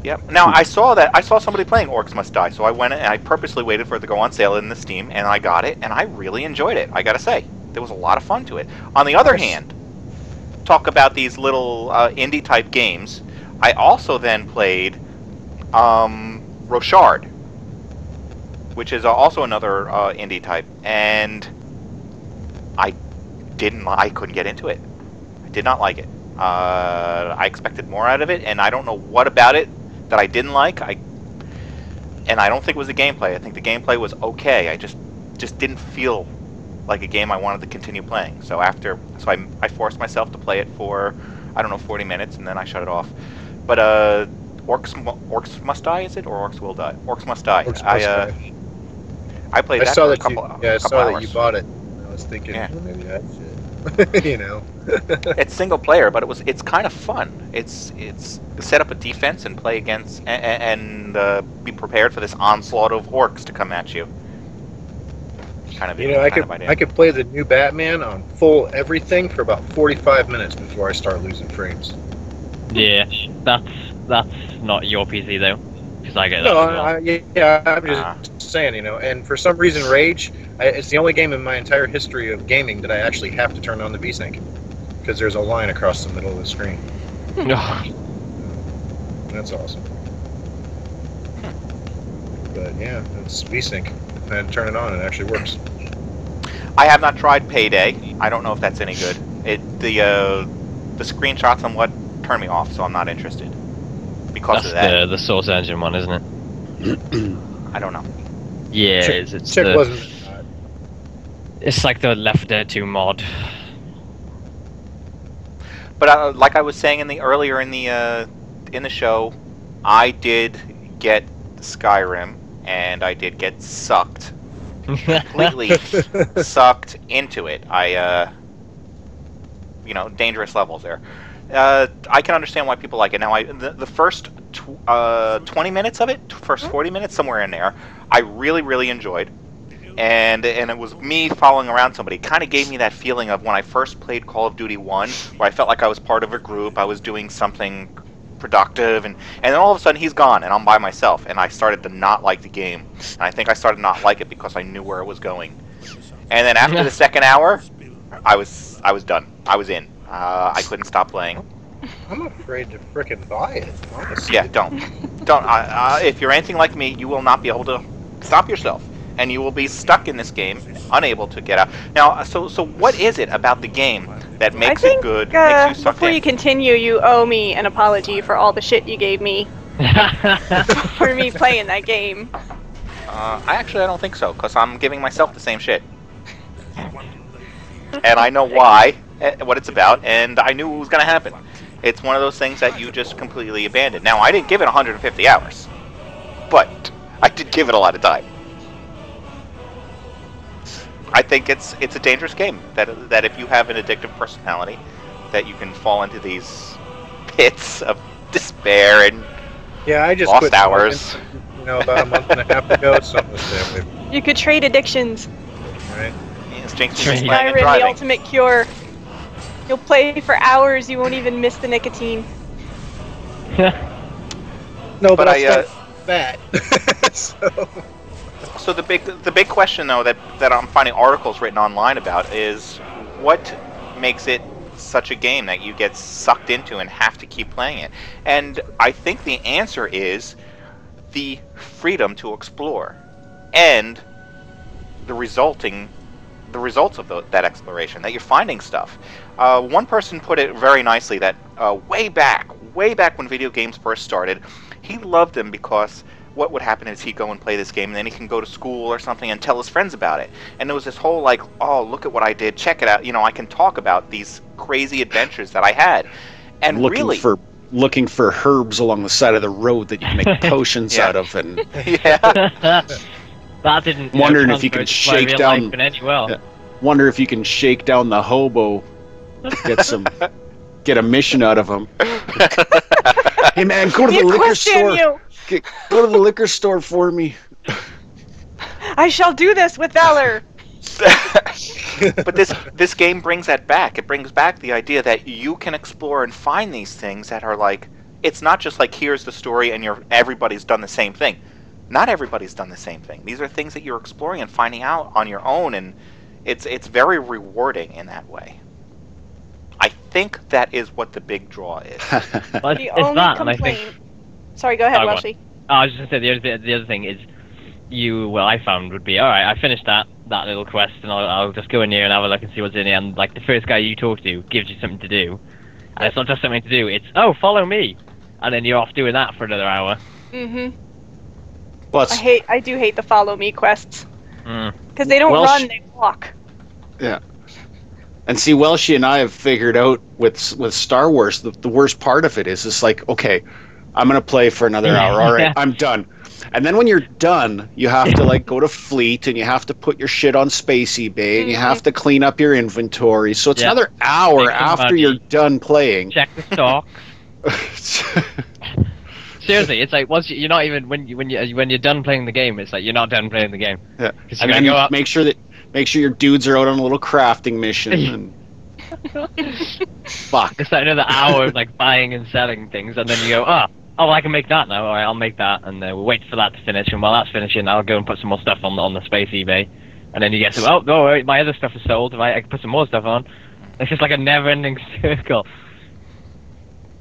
Yep. Now I saw somebody playing Orcs Must Die, so I went and I purposely waited for it to go on sale in the Steam, and I got it, and I really enjoyed it. I gotta say, there was a lot of fun to it. On the other hand, talk about these little indie type games. I also then played Rochard, which is also another indie type, and I couldn't get into it. I did not like it. I expected more out of it, and I don't know what about it that I didn't like. And I don't think it was the gameplay. I think the gameplay was okay. I just didn't feel like a game I wanted to continue playing. So I forced myself to play it for 40 minutes, and then I shut it off. But Orcs Must Die, is it, or Orcs Will Die? Orcs Must Die. I played that for a couple hours. I saw that you bought it. I was thinking, well, maybe that's it. It's single player, but it's kind of fun. It's set up a defense and play against and be prepared for this onslaught of orcs to come at you. I could play the new Batman on full everything for about 45 minutes before I start losing frames. Yeah, that's not your PC though, because I get that. No, I'm just just saying, you know. And for some reason, Rage, it's the only game in my entire history of gaming that I actually have to turn on the VSync because there's a line across the middle of the screen. That's awesome. But yeah, it's VSync. I had to turn it on, and it actually works. I have not tried Payday. I don't know if that's any good. The screenshots and what turned me off, so I'm not interested. Because of that. That's the Source Engine one, isn't it? I don't know. Yeah, wasn't. It's like the Left 4 Dead 2 mod. But like I was saying earlier in the show, I did get Skyrim, and I did get sucked, completely sucked into it. Dangerous levels there. I can understand why people like it. Now, the first 20 minutes of it, first 40 minutes, somewhere in there, I really, really enjoyed. And it was me following around somebody. It kind of gave me that feeling of when I first played Call of Duty 1, where I felt like I was part of a group, I was doing something productive, and then all of a sudden he's gone, and I'm by myself, and I started to not like the game. And I think I started to not like it because I knew where it was going. And then after the second hour, I was done. I was in. I couldn't stop playing. I'm afraid to frickin' buy it, honestly. Yeah, don't. If you're anything like me, you will not be able to stop yourself, and you will be stuck in this game, unable to get out. Now, so what is it about the game that makes it good, makes you suck before in? you continue, you owe me an apology for all the shit you gave me for me playing that game. I don't think so, because I'm giving myself the same shit. And I know why, what it's about, and I knew it was going to happen. It's one of those things that you just completely abandoned. Now, I didn't give it 150 hours, but I did give it a lot of time. I think it's a dangerous game, that if you have an addictive personality, that you can fall into these pits of despair and I just lost quit hours. About a month and a half ago, something to stay away from. You could trade addictions. Right. Yes, Jynx is playing and Minerim, the driving. ultimate cure. You'll play for hours, you won't even miss the nicotine. No, but I fat. So the big question though that I'm finding articles written online about is what makes it such a game that you get sucked into and have to keep playing it. And I think the answer is the freedom to explore and the results of that exploration, that you're finding stuff. One person put it very nicely that way back when video games first started, he loved them because what would happen is he'd go and play this game, and then he can go to school or something and tell his friends about it. And there was this whole like, oh, look at what I did, check it out. I can talk about these crazy adventures that I had. And looking for herbs along the side of the road that you can make potions out of, and that didn't. Wondering if you can shake down. Wonder if you can shake down the hobo, get a mission out of him. Hey man, go to the liquor store. Go to the liquor store for me. I shall do this with valor. But this game brings that back. It brings back the idea that you can explore and find these things that are like, it's not just like here's the story and everybody's done the same thing. Not everybody's done the same thing. These are things that you're exploring and finding out on your own, and it's very rewarding in that way. I think that is what the big draw is. Well, the only complaint. Sorry, go ahead, Welshy. I was just going to say the other thing is, I found would be, alright, I finished that little quest, and I'll just go in here and have a look and see what's in here, and like the first guy you talk to gives you something to do, and it's not just something to do, it's, oh, follow me, and then you're off doing that for another hour. I do hate the follow me quests, because they don't run, they walk. Yeah. And see, Welshy and I have figured out with Star Wars, the worst part of it is it's like, okay, I'm going to play for another hour. All right, I'm done. And then when you're done, you have to like go to Fleet, and you have to put your shit on Spacey Bay, and you have to clean up your inventory. So it's another hour after you're done playing. Check the stock. Seriously, it's like once you're not even when you're done playing the game, it's like you're not done playing the game. Yeah. And then go make sure your dudes are out on a little crafting mission. And fuck. It's like another hour of like buying and selling things, and then you go, oh, I can make that now. All right, I'll make that, and we'll wait for that to finish. And while that's finishing, I'll go and put some more stuff on the space eBay. And then you get to, oh, no, wait, my other stuff is sold. Right, I can put some more stuff on. It's just like a never-ending circle.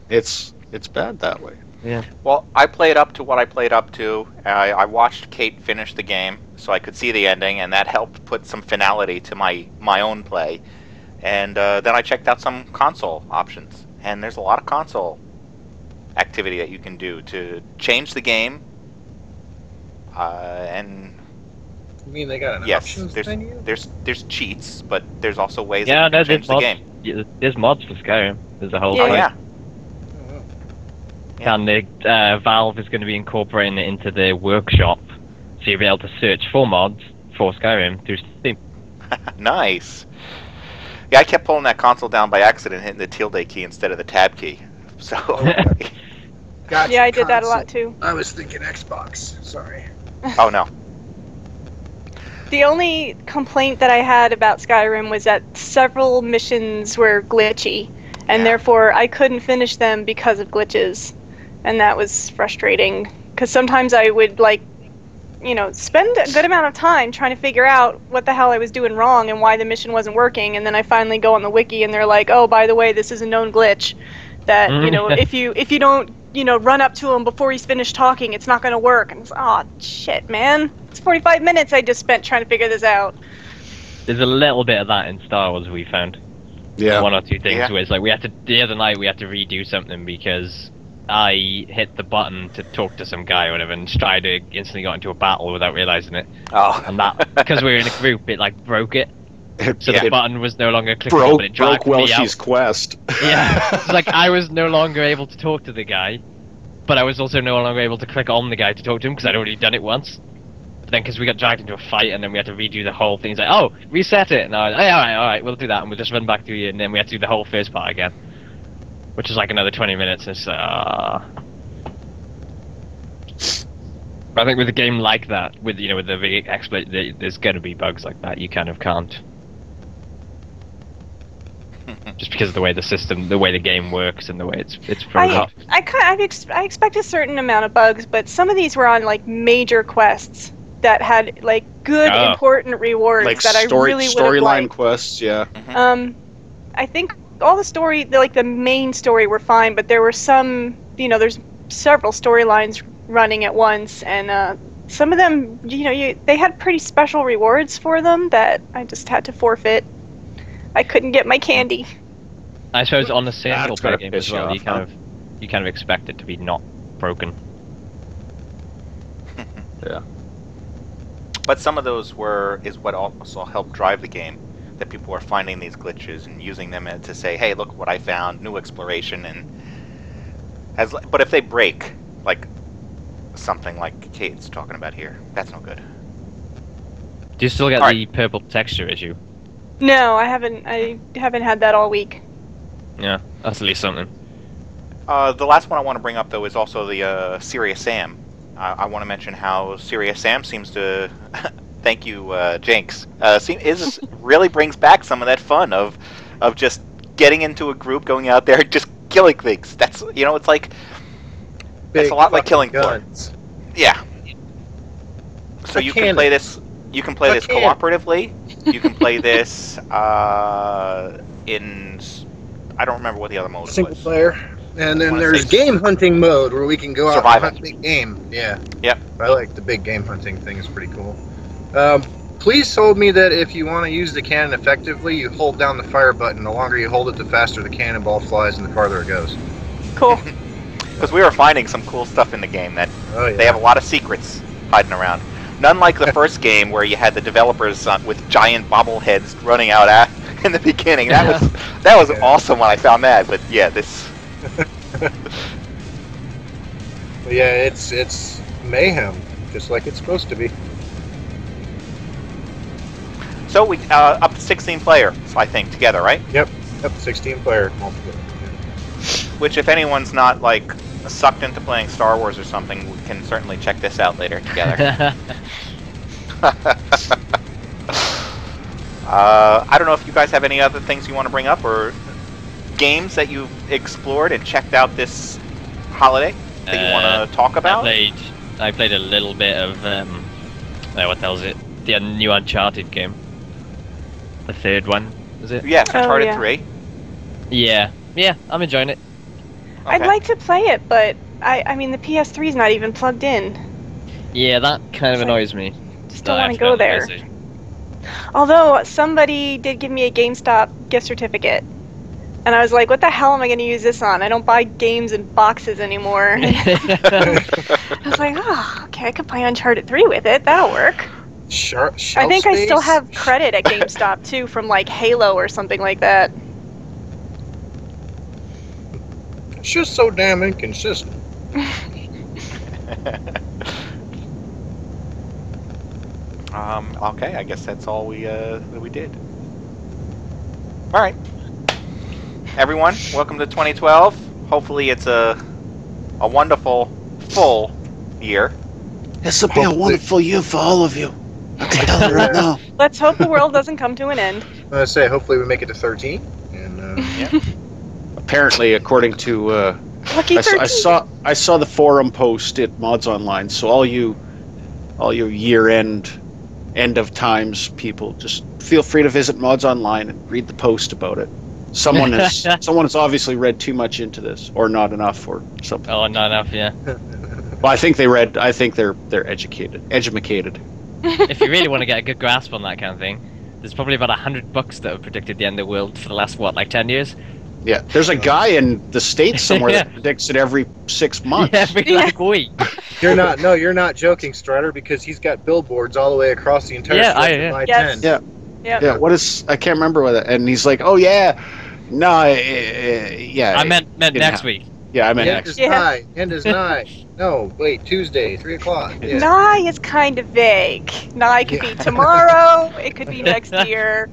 It's bad that way. Yeah. Well, I played up to what I played up to. I watched Kate finish the game, so I could see the ending, and that helped put some finality to my own play. And then I checked out some console options, and there's a lot of console activity that you can do to change the game. And You mean they got an yes, options there's menu? there's cheats, but there's also ways Yeah, that you can change there's the mods. game. Yeah, there's mods for Skyrim. There's a whole Oh thing. yeah. And the Valve is going to be incorporating it into the workshop, so you'll be able to search for mods for Skyrim through Steam. Nice. Yeah, I kept pulling that console down by accident, hitting the tilde key instead of the tab key. So. Gotcha, Yeah, I did that a lot console. too. I was thinking Xbox. Sorry. Oh no. The only complaint that I had about Skyrim was that several missions were glitchy, and Yeah. therefore I couldn't finish them because of glitches, and that was frustrating. Because sometimes I would spend a good amount of time trying to figure out what the hell I was doing wrong and why the mission wasn't working, and then I finally go on the wiki and they're like, oh, by the way, this is a known glitch that if you don't run up to him before he's finished talking, it's not going to work. And it's, oh shit, man, it's 45 minutes I just spent trying to figure this out. There's a little bit of that in Star Wars we found. Yeah. One or two things Yeah. where it's like the other night we had to redo something because I hit the button to talk to some guy or whatever, and Stryder instantly got into a battle without realizing it. Oh. And that, because we were in a group, it broke it. So Yeah. the button was no longer clickable, but it broke dragged me Welshy's out. quest. Yeah, it's I was no longer able to talk to the guy, but I was also no longer able to click on the guy to talk to him because I'd already done it once. But then because we got dragged into a fight and then we had to redo the whole thing, it's like, oh, reset it. And I was like, hey, alright, we'll do that, and we'll just run back through you, and then we had to do the whole first part again. Which is another 20 minutes, and it's I think with a game like that, with the big exploit, there's going to be bugs like that. You kind of can't, just because of the way the game works, and the way it's programmed. I expect a certain amount of bugs, but some of these were on major quests that had good important rewards that I really would have storyline liked. quests. Yeah. I think all the story, the main story, were fine, but there were some, there's several storylines running at once, and some of them, they had pretty special rewards for them that I just had to forfeit. I couldn't get my candy. I suppose on the single player game piss as you well, off, you kind of expect it to be not broken. Yeah. But some of those is what also helped drive the game. That people were finding these glitches and using them to say, "Hey, look what I found! New exploration." But if they break, something like Kate's talking about here, that's no good. Do you still get All the purple texture issue? No, I haven't. I haven't had that all week. Yeah, that's at least something. The last one I want to bring up though is also the Serious Sam. I want to mention how Serious Sam seems to. Thank you, Jynx. Really brings back some of that fun of just getting into a group, going out there, just killing things. That's it's like it's a lot like Killing Floor. Yeah. So you can play this. You can play this cooperatively. You can play this in. I don't remember what the other mode was. Single player. And then there's game hunting mode where we can go out and hunt big game. Yeah. Yep. I like the big game hunting thing. It's pretty cool. Please told me that if you want to use the cannon effectively, you hold down the fire button. The longer you hold it, the faster the cannonball flies and the farther it goes. Cool. Because we were finding some cool stuff in the game that they have a lot of secrets hiding around. None like the first game where you had the developers with giant bobbleheads running out in the beginning. That was awesome when I found that. But yeah, this. Yeah, it's mayhem, just like it's supposed to be. So we up to 16 players, I think, together, right? Yep, 16 player multiplayer. Which, if anyone's not sucked into playing Star Wars or something, we can certainly check this out later together. I don't know if you guys have any other things you want to bring up or games that you've explored and checked out this holiday. that you want to talk about? I played a little bit of what the hell is it? The new Uncharted game. The third one, is it? Yeah, Uncharted 3. Yeah, I'm enjoying it. Okay. I'd like to play it, but I mean the PS3 is not even plugged in. Yeah, that kind of annoys me. Just don't want to go there. Although somebody did give me a GameStop gift certificate, and I was like, "What the hell am I going to use this on? I don't buy games in boxes anymore." I was like, "Oh, okay, I could play Uncharted 3 with it. That'll work." I think I still have credit at GameStop too from like Halo or something like that. It's just so damn inconsistent. Okay, I guess that's all we did. All right, everyone, welcome to 2012. Hopefully, it's a wonderful full year. This will be a wonderful year for all of you. I can tell you right now. Let's hope the world doesn't come to an end. I say, hopefully, we make it to 13. And yeah. Apparently, according to Lucky 13. I saw the forum post at MODSonline. So all you year-end of times people, just feel free to visit MODSonline and read the post about it. Someone has obviously read too much into this, or not enough, or something. Oh, not enough, yeah. Well, I think they're educated. If you really want to get a good grasp on that kind of thing, there's probably about 100 books that have predicted the end of the world for the last, 10 years? Yeah, there's a guy in the States somewhere that predicts it every 6 months. Yeah, every week. You're not joking, Stryder, because he's got billboards all the way across the entire stretch of I-10. Yeah. What is? I can't remember what. And he's like, "Oh yeah, no, yeah." I meant next week. Yeah, I meant next. End is nigh. No, wait, Tuesday, 3 o'clock. Yeah. Nigh is kind of vague. Nigh could be tomorrow. It could be next year.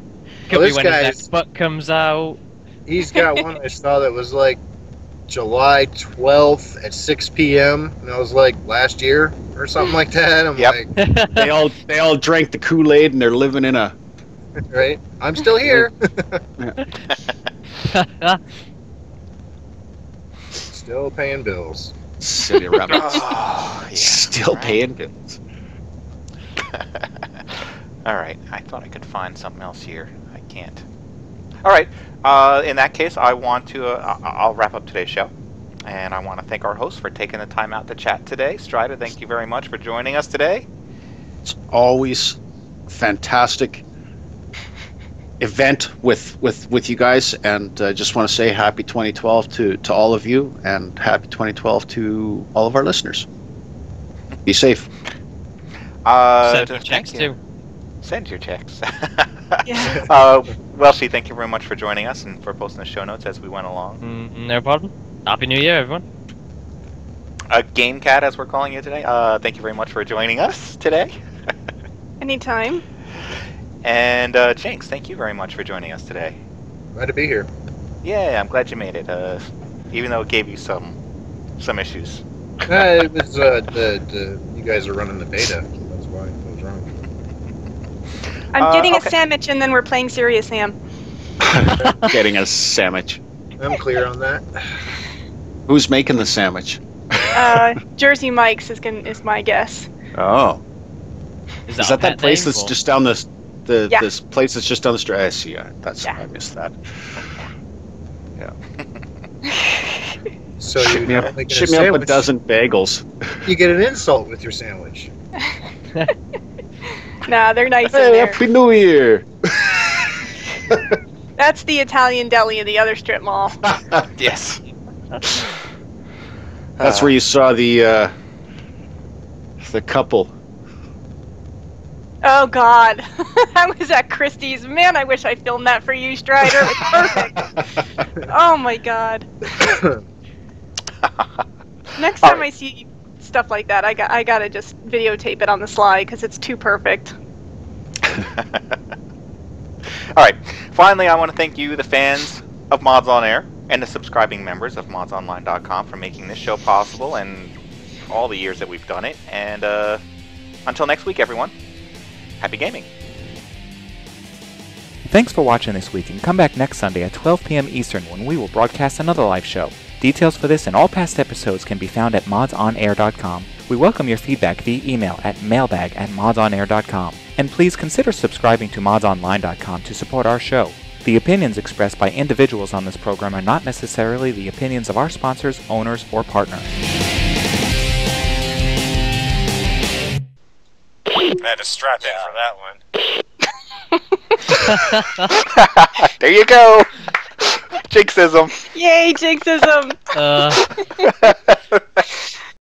Could be when his next book comes out. He's got one I saw that was like July 12th at 6 p.m. And I was like, last year or something like that. I'm like, they all drank the Kool-Aid and they're living in a. Right, I'm still here. Still paying bills. Silly rabbits. Still paying bills. All right, I thought I could find something else here. I can't. All right. In that case, I want to. I'll wrap up today's show, and I want to thank our host for taking the time out to chat today. Stryder, thank you very much for joining us today. It's always fantastic event with you guys, and just want to say happy 2012 to all of you, and happy 2012 to all of our listeners. Be safe. Send your checks too. Send your checks. Yeah. Welshy, thank you very much for joining us and for posting the show notes as we went along. No problem. Happy New Year, everyone. GameKat, as we're calling you today, thank you very much for joining us today. Anytime. And Jynx, thank you very much for joining us today. Glad to be here. Yeah, I'm glad you made it, even though it gave you some issues. It was you guys are running the beta. That's why it was wrong. I'm getting a sandwich, and then we're playing Serious Sam. Getting a sandwich. I'm clear on that. Who's making the sandwich? Jersey Mike's is my guess. Oh. Is that place that's just down this place that's just down the street? I see. I missed that. Yeah. So ship me up a dozen bagels. You get an insult with your sandwich. Nah, they're nice in Hey, there. Happy New Year! That's the Italian deli in the other strip mall. Yes. That's where you saw the couple. Oh God, I was at Christie's. Man, I wish I filmed that for you, Stryder. It was perfect. Oh my God. Next time I see stuff like that, I gotta just videotape it on the slide because it's too perfect. All right. Finally, I want to thank you, the fans of MODSonair, and the subscribing members of MODSonline.com for making this show possible and all the years that we've done it. And until next week, everyone, happy gaming. Thanks for watching this week, and come back next Sunday at 12 p.m. Eastern when we will broadcast another live show. Details for this and all past episodes can be found at MODSonair.com. We welcome your feedback via email at mailbag@modsonair.com. And please consider subscribing to MODSonline.com to support our show. The opinions expressed by individuals on this program are not necessarily the opinions of our sponsors, owners, or partners. I had to strap in for that one. There you go. Jinxism. Yay, Jinxism.